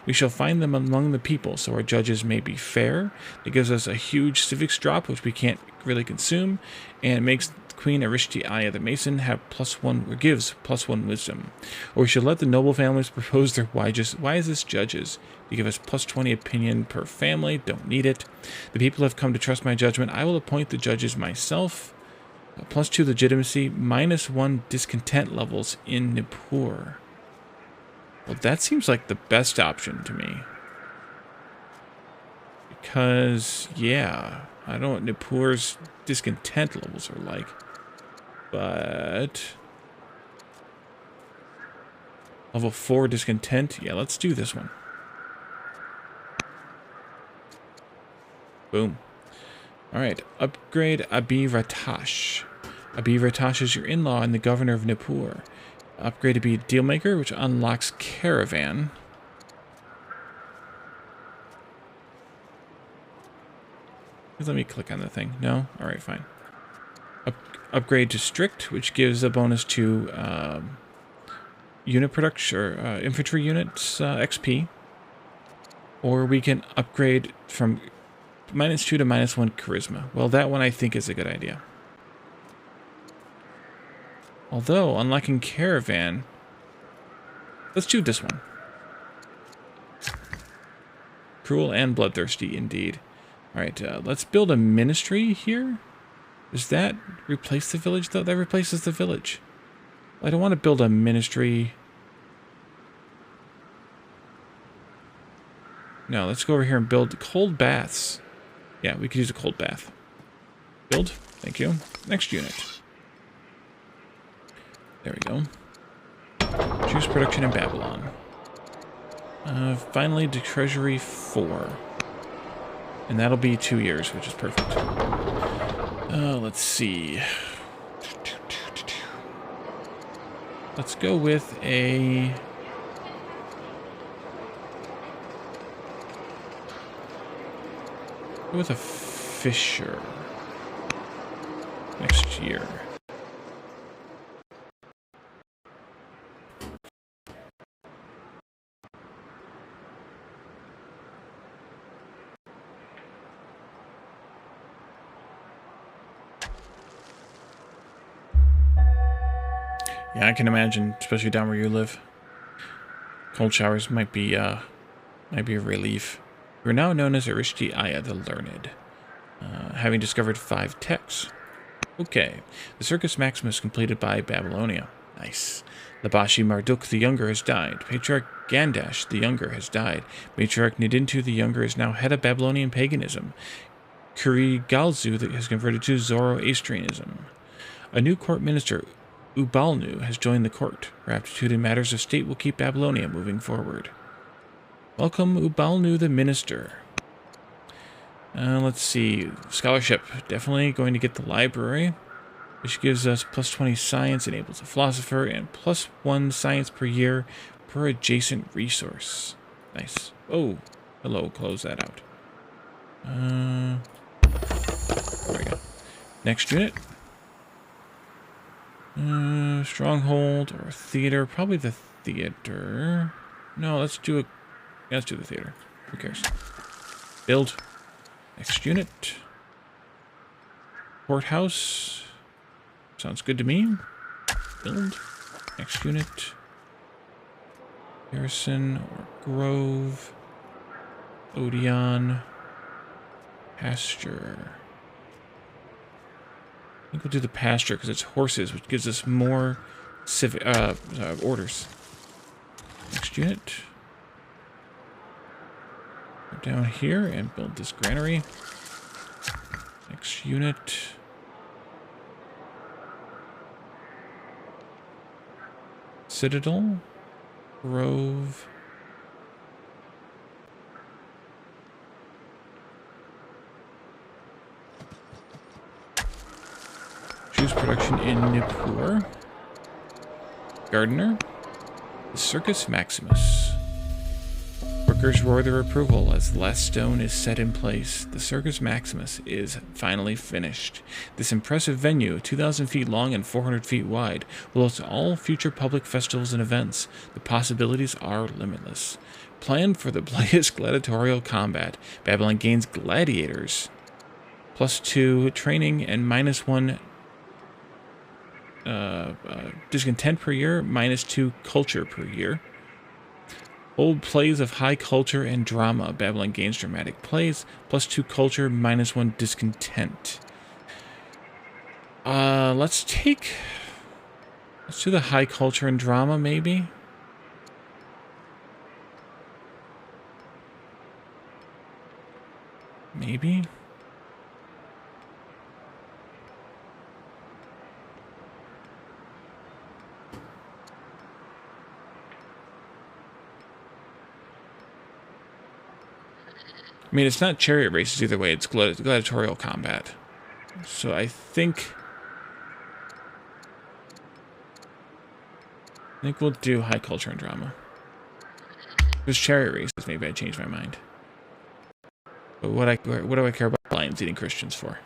We shall find them among the people, so our judges may be fair. It gives us a huge civics drop, which we can't really consume, and it makes Queen Arishti Aya the Mason have +1, or gives +1 wisdom. Or we should let the noble families propose their wisest judges. You give us +20 opinion per family. Don't need it. The people have come to trust my judgment. I will appoint the judges myself. +2 legitimacy, -1 discontent levels in Nippur. Well, that seems like the best option to me. Because, yeah, I don't know what Nippur's discontent levels are like. But level 4 discontent. Yeah, let's do this one. Boom. All right. Upgrade Abi Ratash. Abi Ratash is your in-law and the governor of Nippur. Upgrade to be Dealmaker, which unlocks Caravan. Let me click on the thing. No? All right, fine. Upgrade to Strict, which gives a bonus to unit production or infantry units XP. Or we can upgrade from -2 to -1 charisma. Well, that one I think is a good idea. Although, unlocking Caravan, let's do this one. Cruel and bloodthirsty, indeed. Alright, let's build a ministry here. Does that replace the village, though? That replaces the village. I don't want to build a ministry. No, let's go over here and build cold baths. Yeah, we could use a cold bath. Build. Thank you. Next unit. There we go. Juice production in Babylon. Finally, to Treasury 4. And that'll be 2 years, which is perfect. Let's see. Let's go with a... Go with a Fisher. Next year. Yeah, I can imagine, especially down where you live. Cold showers might be a relief. You are now known as Arishti Aya the Learned, having discovered 5 texts. Okay, the Circus Maximus completed by Babylonia. Nice. Labashi Marduk the Younger has died. Patriarch Gandash the Younger has died. Matriarch Nidintu the Younger is now head of Babylonian paganism. Kurigalzu has converted to Zoroastrianism. A new court minister, Ubalnu, has joined the court. Her aptitude in matters of state will keep Babylonia moving forward. Welcome, Ubalnu the minister. Let's see. Scholarship. Definitely going to get the library, which gives us plus 20 science, enables a philosopher, and plus 1 science per year per adjacent resource. Nice. Oh, hello. Close that out. There we go. Next unit. Stronghold or theater. Probably the theater. No, let's do it. Yeah, let's do the theater. Who cares? Build. Next unit. Courthouse. Sounds good to me. Build. Next unit. Garrison or Grove. Odeon. Pasture. I think we'll do the pasture because it's horses, which gives us more civic orders. Next unit. Go down here and build this granary. Next unit. Citadel. Grove. Production in Nippur. Gardener. The Circus Maximus. Workers roar their approval as the last stone is set in place. The Circus Maximus is finally finished. This impressive venue, 2,000 feet long and 400 feet wide, will host all future public festivals and events. The possibilities are limitless. Planned for the bloodiest gladiatorial combat, Babylon gains gladiators. +2 training and -1 discontent per year, -2 culture per year. Old plays of high culture and drama. Babylon gains dramatic plays, +2 culture, -1 discontent. Let's do the high culture and drama, maybe. Maybe. I mean, it's not chariot races either way. It's gladiatorial combat. So I think we'll do high culture and drama. If it was chariot races, maybe I'd change my mind. But what do I care about lions eating Christians for?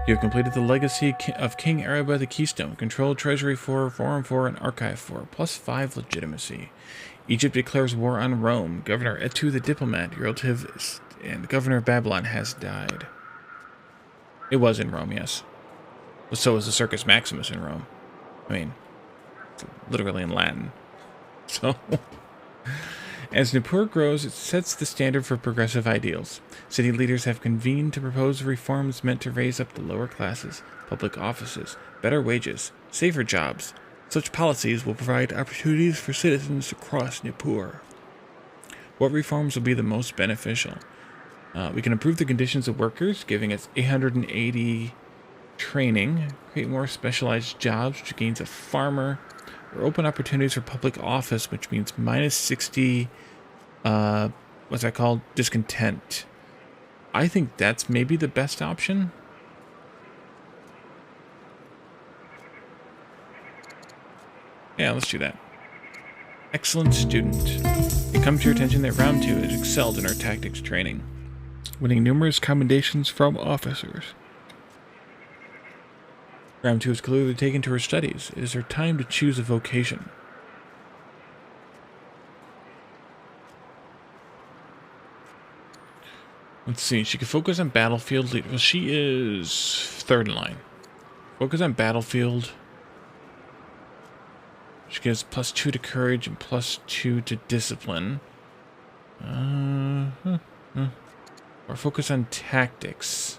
You have completed the legacy of King Araba the Keystone. Control Treasury 4, Forum 4, and Archive 4. +5 legitimacy. Egypt declares war on Rome. Governor Etu the diplomat, your relative, and governor of Babylon has died. It was in Rome, yes. But so was the Circus Maximus in Rome. I mean, it's literally in Latin. So... As Nippur grows, it sets the standard for progressive ideals. City leaders have convened to propose reforms meant to raise up the lower classes, public offices, better wages, safer jobs. Such policies will provide opportunities for citizens across Nippur. What reforms will be the most beneficial? We can improve the conditions of workers, giving us 880 training, create more specialized jobs, which gains a farmer, or open opportunities for public office, which means minus 60, what's that called? Discontent. I think that's maybe the best option. Yeah, let's do that. Excellent student. It comes to your attention that round 2 has excelled in our tactics training, winning numerous commendations from officers. Round 2 is clearly taken to her studies. It is her time to choose a vocation. Let's see. She can focus on battlefield lead. Well, she is third in line. Focus on battlefield. She gets +2 to courage and +2 to discipline. Or focus on tactics.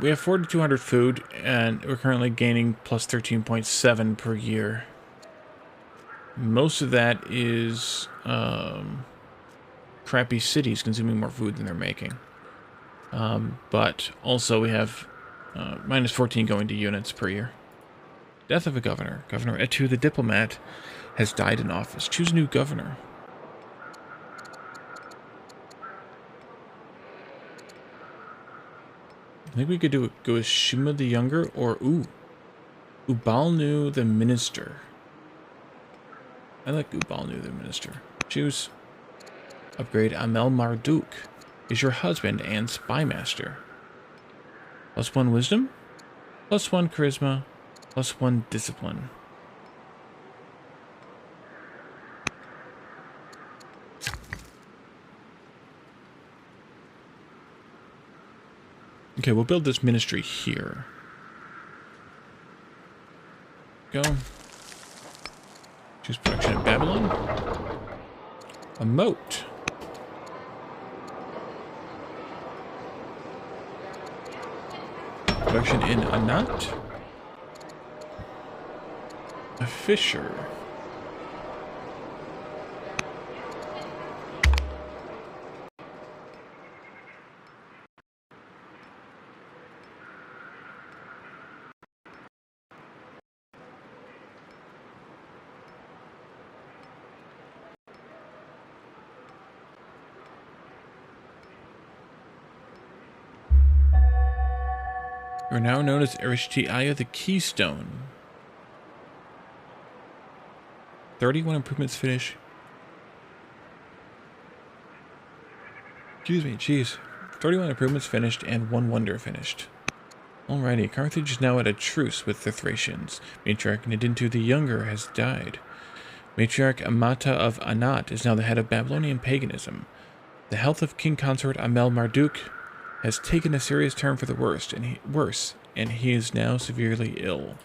We have 4,200 food, and we're currently gaining +13.7 per year. Most of that is crappy cities consuming more food than they're making. But also we have -14 going to units per year. Death of a governor. Governor Etu the diplomat has died in office. Choose a new governor. I think we could go with Shima the Younger or Ubalnu the Minister. I like Ubalnu the Minister. Choose. Upgrade Amel Marduk is your husband and spymaster. +1 wisdom, +1 charisma, +1 discipline. Okay, we'll build this ministry here. Go. Choose production in Babylon. A moat. Production in Anat. A fisher. Are now known as Erishti Aya the Keystone. 31 improvements finished. Excuse me, jeez. 31 improvements finished and 1 wonder finished. Alrighty, Carthage is now at a truce with the Thracians. Matriarch Nadintu the Younger has died. Matriarch Amata of Anat is now the head of Babylonian paganism. The health of King Consort Amel Marduk has taken a serious turn for the worse, and he is now severely ill.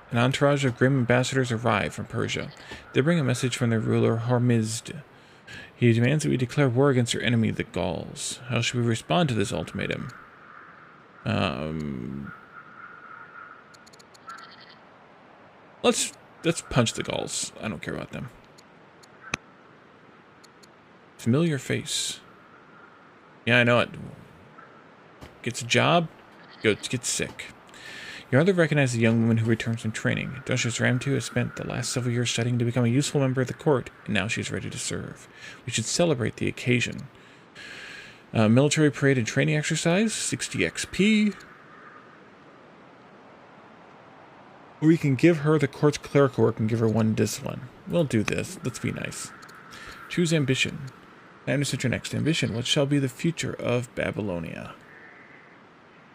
An entourage of grim ambassadors arrive from Persia. They bring a message from their ruler Hormizd. He demands that we declare war against our enemy, the Gauls. How should we respond to this ultimatum? Let's punch the Gauls. I don't care about them. Familiar face. Yeah, I know it. Gets a job, gets sick. Your mother recognized the young woman who returns from training. Duchess Ramtu has spent the last several years studying to become a useful member of the court, and now she is ready to serve. We should celebrate the occasion. Military parade and training exercise, 60 XP. Or we can give her the court's clerical work and give her 1 discipline. We'll do this. Let's be nice. Choose ambition. I understand your next ambition. What shall be the future of Babylonia?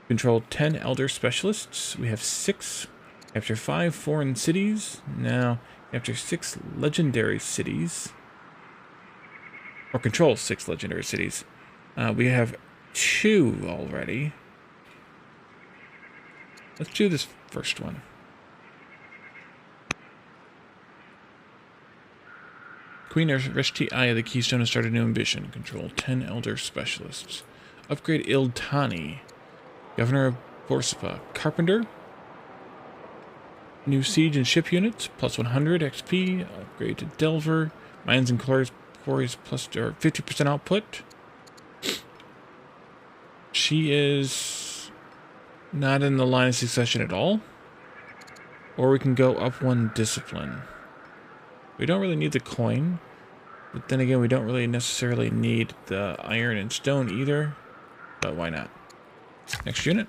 Control 10 elder specialists. We have 6. Capture 5 foreign cities. Now, capture 6 legendary cities. Or control 6 legendary cities. We have 2 already. Let's do this first one. Queen Reshti Aya, the Keystone, has started a new ambition. Control 10 Elder Specialists. Upgrade Ildtani. Governor of Borsapa. Carpenter. New Siege and Ship Units. Plus 100 XP. Upgrade to Delver. Mines and quarries plus 50% output. She is not in the line of succession at all. Or we can go up one discipline. We don't really need the coin, but then again, we don't really necessarily need the iron and stone either, but why not? Next unit.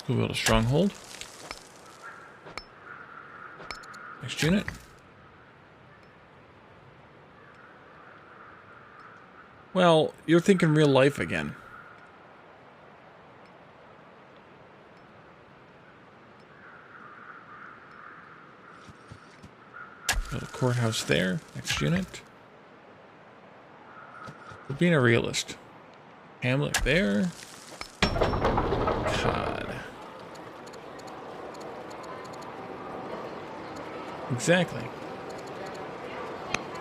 We'll build a stronghold. Next unit. Well, you're thinking real life again. Build a courthouse there. Next unit. We're being a realist. Hamlet there. God. Exactly.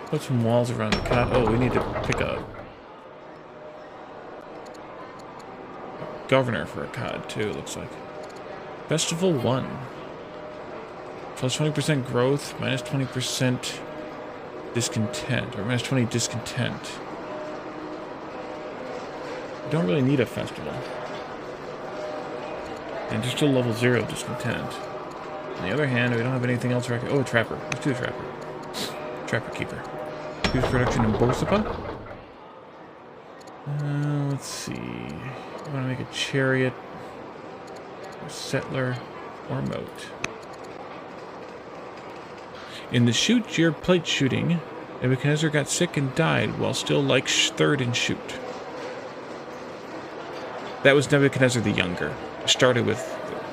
Put some walls around the cot. Oh, we need to pick a governor for a cod too, it looks like. Festival 1. Plus 20% growth, minus 20% discontent, or minus 20 discontent. We don't really need a festival. And just still level 0 discontent. On the other hand, we don't have anything else. Oh, a trapper. Let's do a trapper. Trapper keeper. Use production in Borsapa. Let's see. I want to make a chariot, a settler, or a moat. In the shoot your plate shooting, Nebuchadnezzar got sick and died while still like third in shoot. That was Nebuchadnezzar the Younger. Started with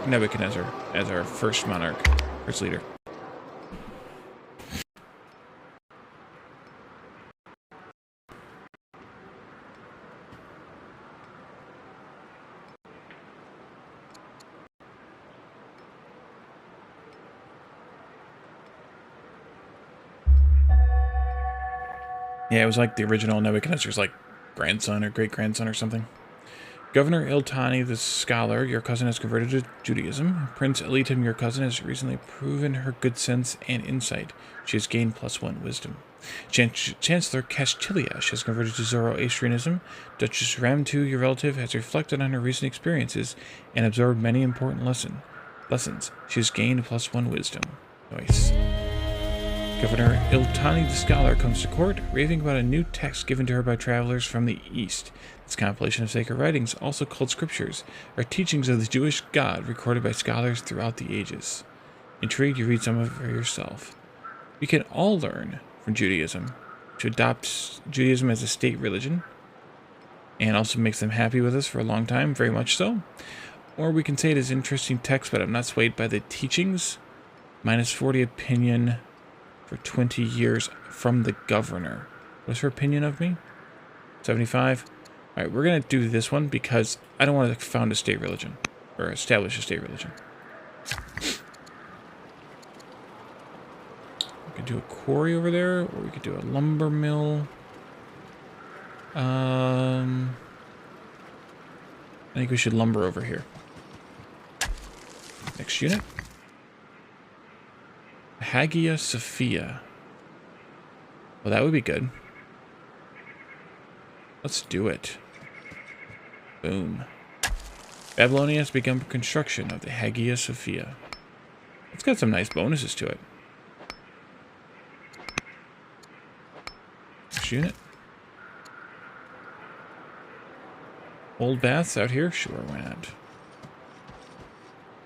Nebuchadnezzar as our first monarch, first leader. Yeah, it was like the original Nebuchadnezzar's like grandson or great-grandson or something. Governor Ildtani the Scholar, your cousin, has converted to Judaism. Prince Elitim, your cousin, has recently proven her good sense and insight. She has gained +1 wisdom. Chancellor Castiliash has converted to Zoroastrianism. Duchess Ramtu, your relative, has reflected on her recent experiences and absorbed many important lessons. She has gained +1 wisdom. Nice. Governor Ildtani the Scholar comes to court, raving about a new text given to her by travelers from the East. This compilation of sacred writings, also called scriptures, are teachings of the Jewish God recorded by scholars throughout the ages. Intrigued, you read some of it for yourself. We can all learn from Judaism to adopt Judaism as a state religion, and also makes them happy with us for a long time, very much so. Or we can say it is interesting text, but I'm not swayed by the teachings. -40 opinion for 20 years from the governor. What's her opinion of me? 75? Alright, we're going to do this one because I don't want to found a state religion. Or establish a state religion. We could do a quarry over there, or we could do a lumber mill. I think we should lumber over here. Next unit. Hagia Sophia. Well, that would be good. Let's do it. Boom. Babylonia has begun construction of the Hagia Sophia. It's got some nice bonuses to it. Next unit. Old baths out here? Sure, why not?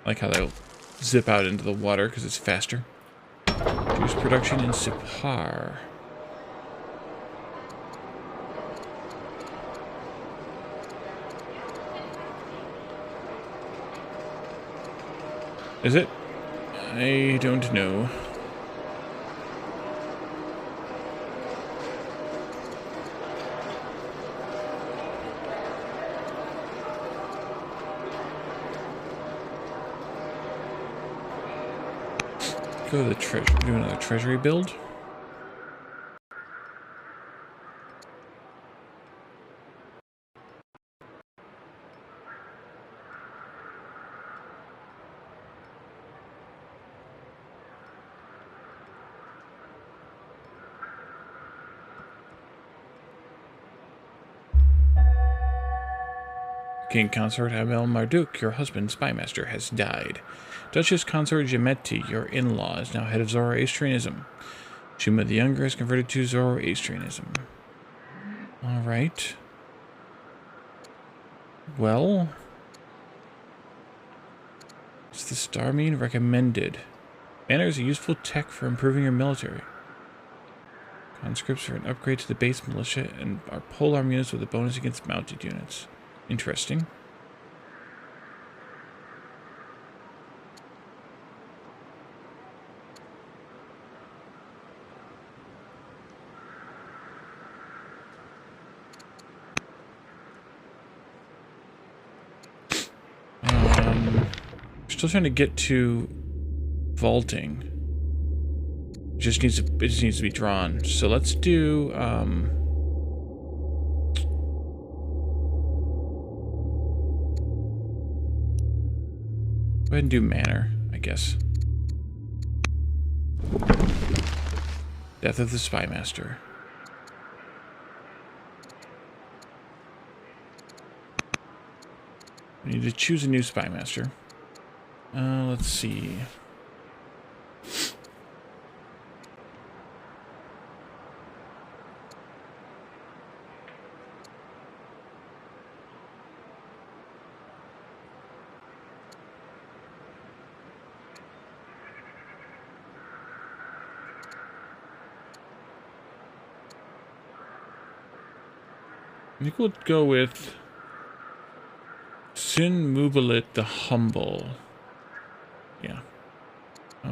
I like how they'll zip out into the water because it's faster. Juice production in Sipar. Is it? I don't know. go to the treasure. Do another treasury build. King Consort Abel Marduk, your husband, spymaster, has died. Duchess Consort Gemetti, your in-law, is now head of Zoroastrianism. Shuma the Younger is converted to Zoroastrianism. Alright. Well, what's the star mean? Recommended. Banner is a useful tech for improving your military. Conscripts are an upgrade to the base militia and are polearm units with a bonus against mounted units. Interesting. Still trying to get to vaulting. It just needs to be drawn. So let's do go ahead and do manor, I guess. Death of the Spymaster. We need to choose a new Spymaster. Let's see. I think we'll go with Sin Mubalit the Humble. Yeah.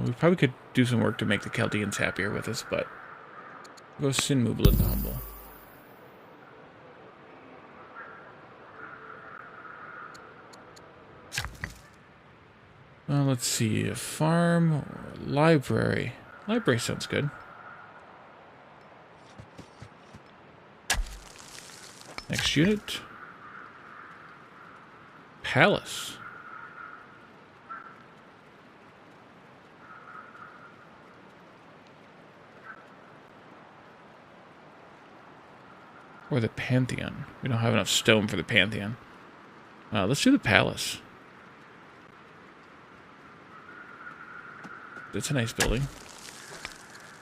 We probably could do some work to make the Chaldeans happier with us, but we'll go Sin Mubalit the Humble. Well, let's see. A farm or a library. Library sounds good. Next unit. Palace. Or the Pantheon. We don't have enough stone for the Pantheon. Let's do the Palace. That's a nice building.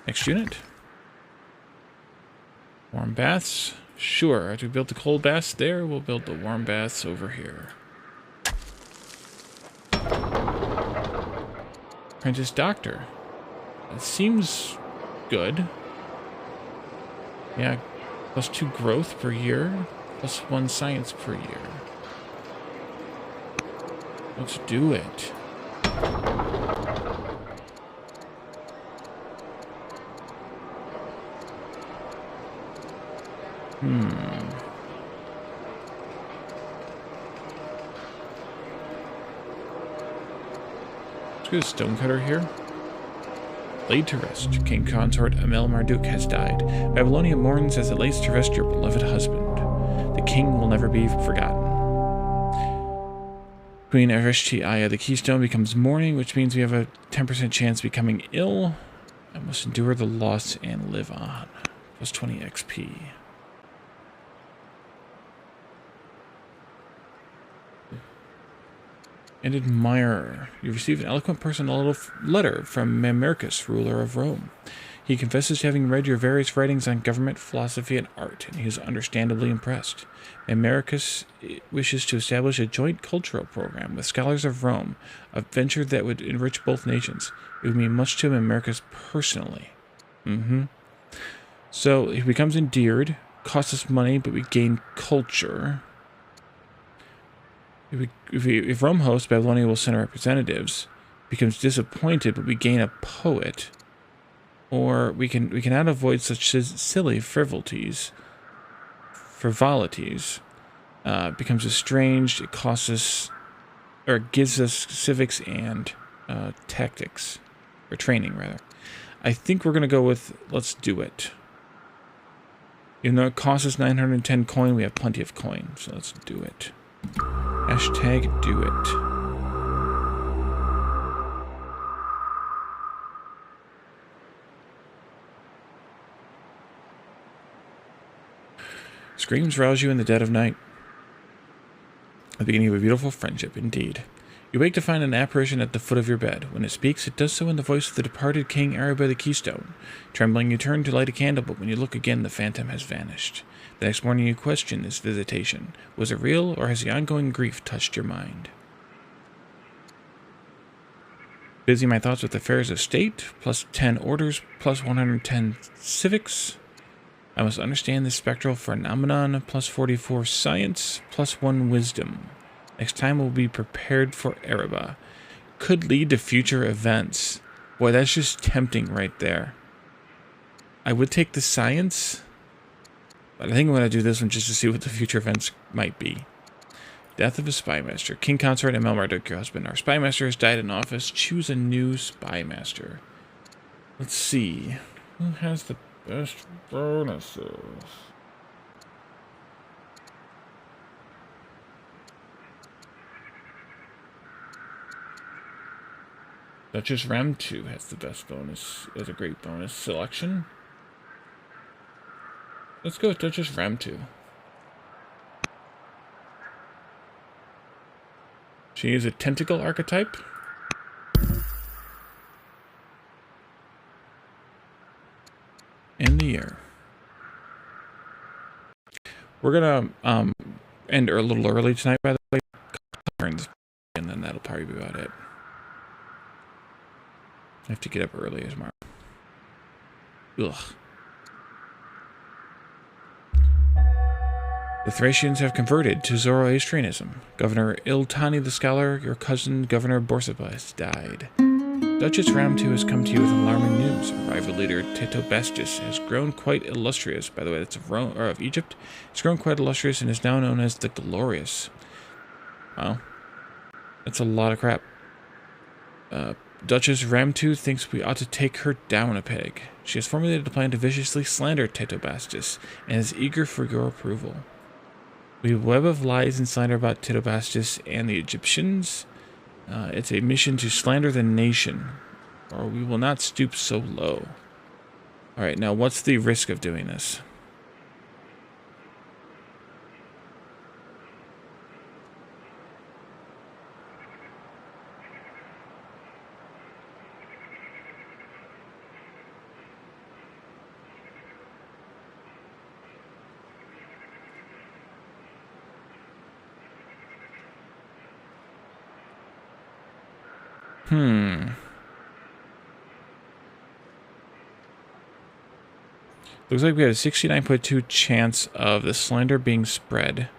Next unit. Warm baths. Sure, after we built the cold baths there, we'll build the warm baths over here. Apprentice Doctor. That seems good. Yeah, +2 growth per year, +1 science per year. Let's do it. Let's get a stonecutter here. Laid to rest. King Consort Amel Marduk has died. Babylonia mourns as it lays to rest your beloved husband. The king will never be forgotten. Queen Arishti Aya, the keystone, becomes mourning, which means we have a 10% chance of becoming ill. I must endure the loss and live on. +20 XP. And admirer. You receive an eloquent personal letter from Mamercus, ruler of Rome. He confesses to having read your various writings on government, philosophy, and art, and he is understandably impressed. Mamercus wishes to establish a joint cultural program with scholars of Rome, a venture that would enrich both nations. It would mean much to Mamercus personally. So he becomes endeared, costs us money, but we gain culture. If Rome hosts, Babylonia will send representatives. Becomes disappointed, but we gain a poet. Or we cannot avoid such silly frivolities. Becomes estranged. It costs us, or it gives us civics and tactics. Or training, rather. I think we're going to go with, let's do it. Even though it costs us 910 coin, we have plenty of coin. So let's do it. Hashtag do it. Screams rouse you in the dead of night. The beginning of a beautiful friendship, indeed. You wake to find an apparition at the foot of your bed. When it speaks, it does so in the voice of the departed King Araba the Keystone. Trembling, you turn to light a candle, but when you look again, the phantom has vanished. The next morning, you question this visitation. Was it real, or has the ongoing grief touched your mind? Busy my thoughts with affairs of state, plus 10 orders, plus 110 civics. I must understand this spectral phenomenon, plus 44 science, plus 1 wisdom. Next time we'll be prepared for Araba. Could lead to future events. Boy, that's just tempting right there. I would take the science, but I think I'm going to do this one just to see what the future events might be. Death of a spy master. King Consort and Marduk, your husband. Our spy master has died in office. Choose a new spy master. Let's see. Who has the best bonuses? Duchess Ram2 has the best bonus, has a great bonus selection. Let's go with Duchess Ram2. She is a tentacle archetype. In the air. We're gonna end a little early tonight, by the way. And then that'll probably be about it. I have to get up early tomorrow. Ugh. The Thracians have converted to Zoroastrianism. Governor Iltani the Scholar, your cousin Governor Borsippa, has died. Duchess Ram2 has come to you with alarming news. Our rival leader Tetobastis has grown quite illustrious. By the way, that's of Egypt. He's grown quite illustrious and is now known as the Glorious. Wow. That's a lot of crap. Duchess Ram2 thinks we ought to take her down a peg. She has formulated a plan to viciously slander Tetobastis and is eager for your approval. We web of lies and slander about Tetobastis and the Egyptians. It's a mission to slander the nation, or we will not stoop so low. Alright, now what's the risk of doing this? Looks like we have a 69.2 chance of the slander being spread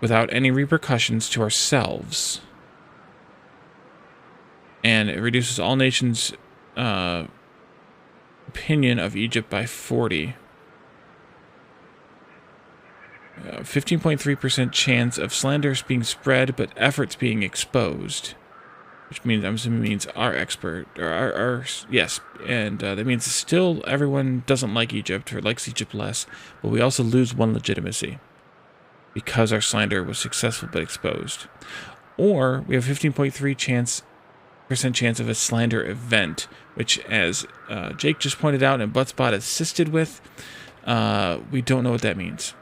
without any repercussions to ourselves. And it reduces all nations' opinion of Egypt by 40. 15.3% chance of slanders being spread, but efforts being exposed. Which means, I'm assuming means our expert, or our yes. And that means still everyone doesn't like Egypt, or likes Egypt less, but we also lose 1 legitimacy. Because our slander was successful but exposed. Or we have 15.3% chance of a slander event, which, as Jake just pointed out and Buttspot assisted with, we don't know what that means.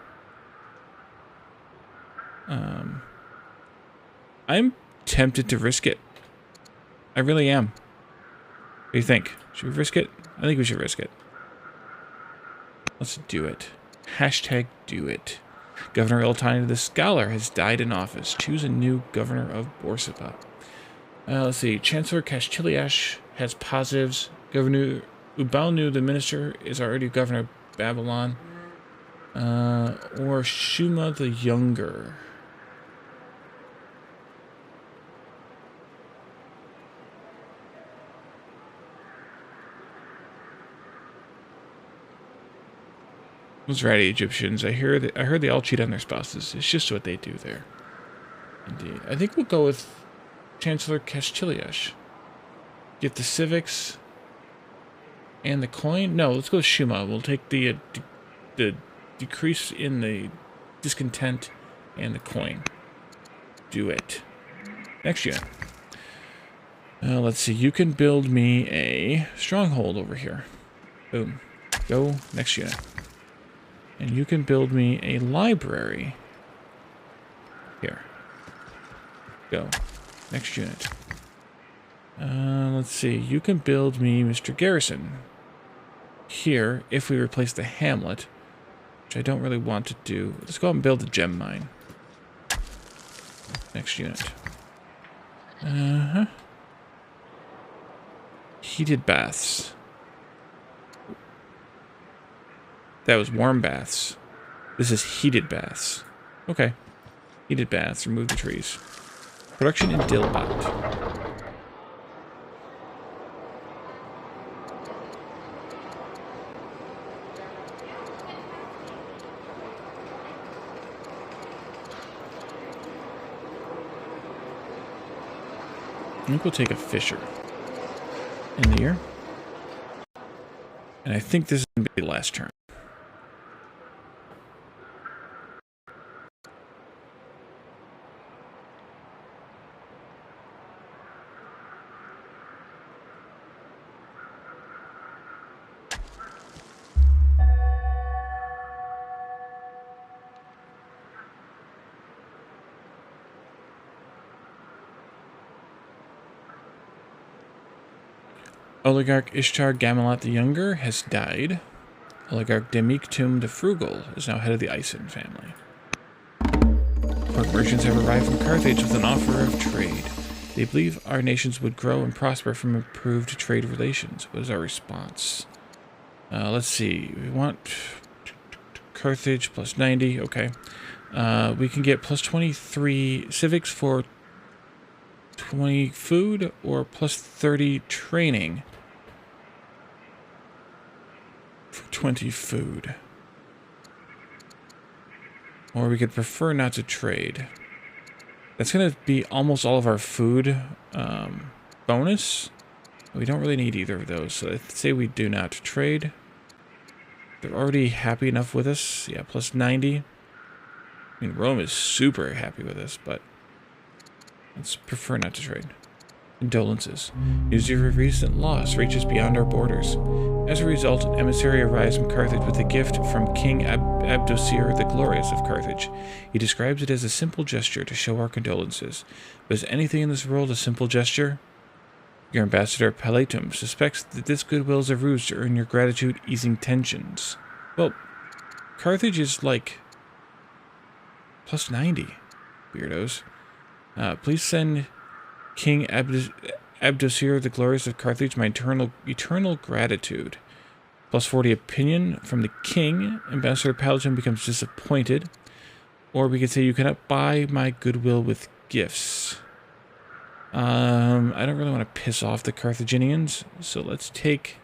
I'm tempted to risk it. I really am. What do you think? Should we risk it? I think we should risk it. Let's do it. Hashtag do it. Governor Iltani the Scholar has died in office. Choose a new governor of Borsippa. Let's see. Chancellor Kashchiliash has positives. Governor Ubalnu the Minister is already governor of Babylon. Or Shuma the Younger. Those ratty Egyptians. I heard they all cheat on their spouses. It's just what they do there. Indeed. I think we'll go with Chancellor Kashchiliash. Get the civics and the coin. No, let's go with Shuma. We'll take the decrease in the discontent and the coin. Do it. Next unit. Let's see. You can build me a stronghold over here. Boom. Go. Next unit. And you can build me a library. Here. Go. Next unit. Let's see. You can build me Mr. Garrison. Here, if we replace the hamlet, which I don't really want to do. Let's go out and build the gem mine. Next unit. Heated baths. That was warm baths. This is heated baths. Okay. Heated baths. Remove the trees. Production in Dilbot. I think we'll take a fisher in the year. And I think this is going to be the last turn. Oligarch Ishtar Gamelot the Younger has died. Oligarch Demiktum the Frugal is now head of the Ison family. Pork merchants have arrived from Carthage with an offer of trade. They believe our nations would grow and prosper from improved trade relations. What is our response? Let's see. We want Carthage plus 90. Okay. We can get plus 23 civics for 20 food or plus 30 training for 20 food. Or we could prefer not to trade. That's going to be almost all of our food bonus. We don't really need either of those, so let's say we do not trade. They're already happy enough with us. Yeah, plus 90. I mean, Rome is super happy with us, but let's prefer not to trade. Condolences. News of your recent loss reaches beyond our borders. As a result, an emissary arrives from Carthage with a gift from King Abdosir the Glorious of Carthage. He describes it as a simple gesture to show our condolences. But is anything in this world a simple gesture? Your ambassador Palatum suspects that this goodwill is a ruse to earn your gratitude, easing tensions. Well, Carthage is like plus 90. Weirdos. Please send King Abdosir the Glorious of Carthage my eternal gratitude. Plus 40 opinion from the king. Ambassador Palatin becomes disappointed. Or we could say you cannot buy my goodwill with gifts. I don't really want to piss off the Carthaginians, so let's take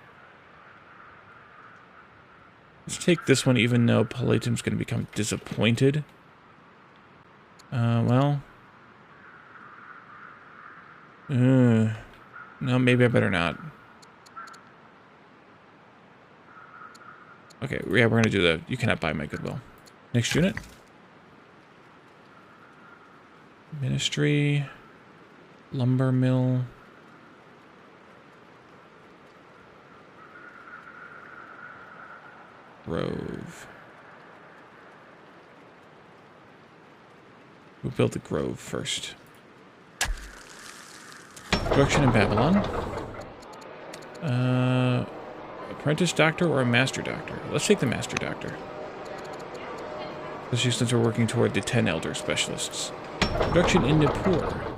this one, even though Palatum's going to become disappointed. Well. No, maybe I better not. Okay, yeah, we're going to do the you cannot buy my goodwill. Next unit. Ministry. Lumber mill. Grove. We'll build the grove first. Production in Babylon. Apprentice doctor or a master doctor? Let's take the master doctor. Especially since we're working toward the 10 elder specialists. Production in Nippur.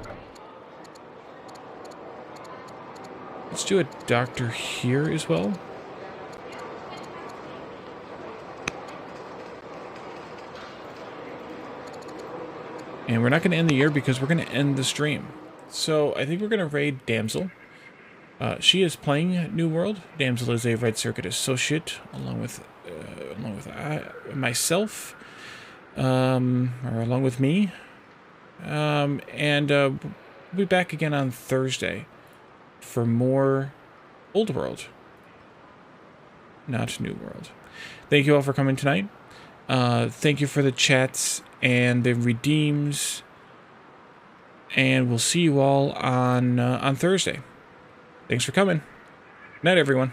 Let's do a doctor here as well. And we're not going to end the year because we're going to end the stream. So I think we're going to raid Damsel. She is playing New World. Damsel is a Red Circuit associate, along with myself, or along with me. We'll be back again on Thursday for more Old World, not New World. Thank you all for coming tonight. Thank you for the chats and the redeems. And we'll see you all on Thursday. Thanks for coming. Night, everyone.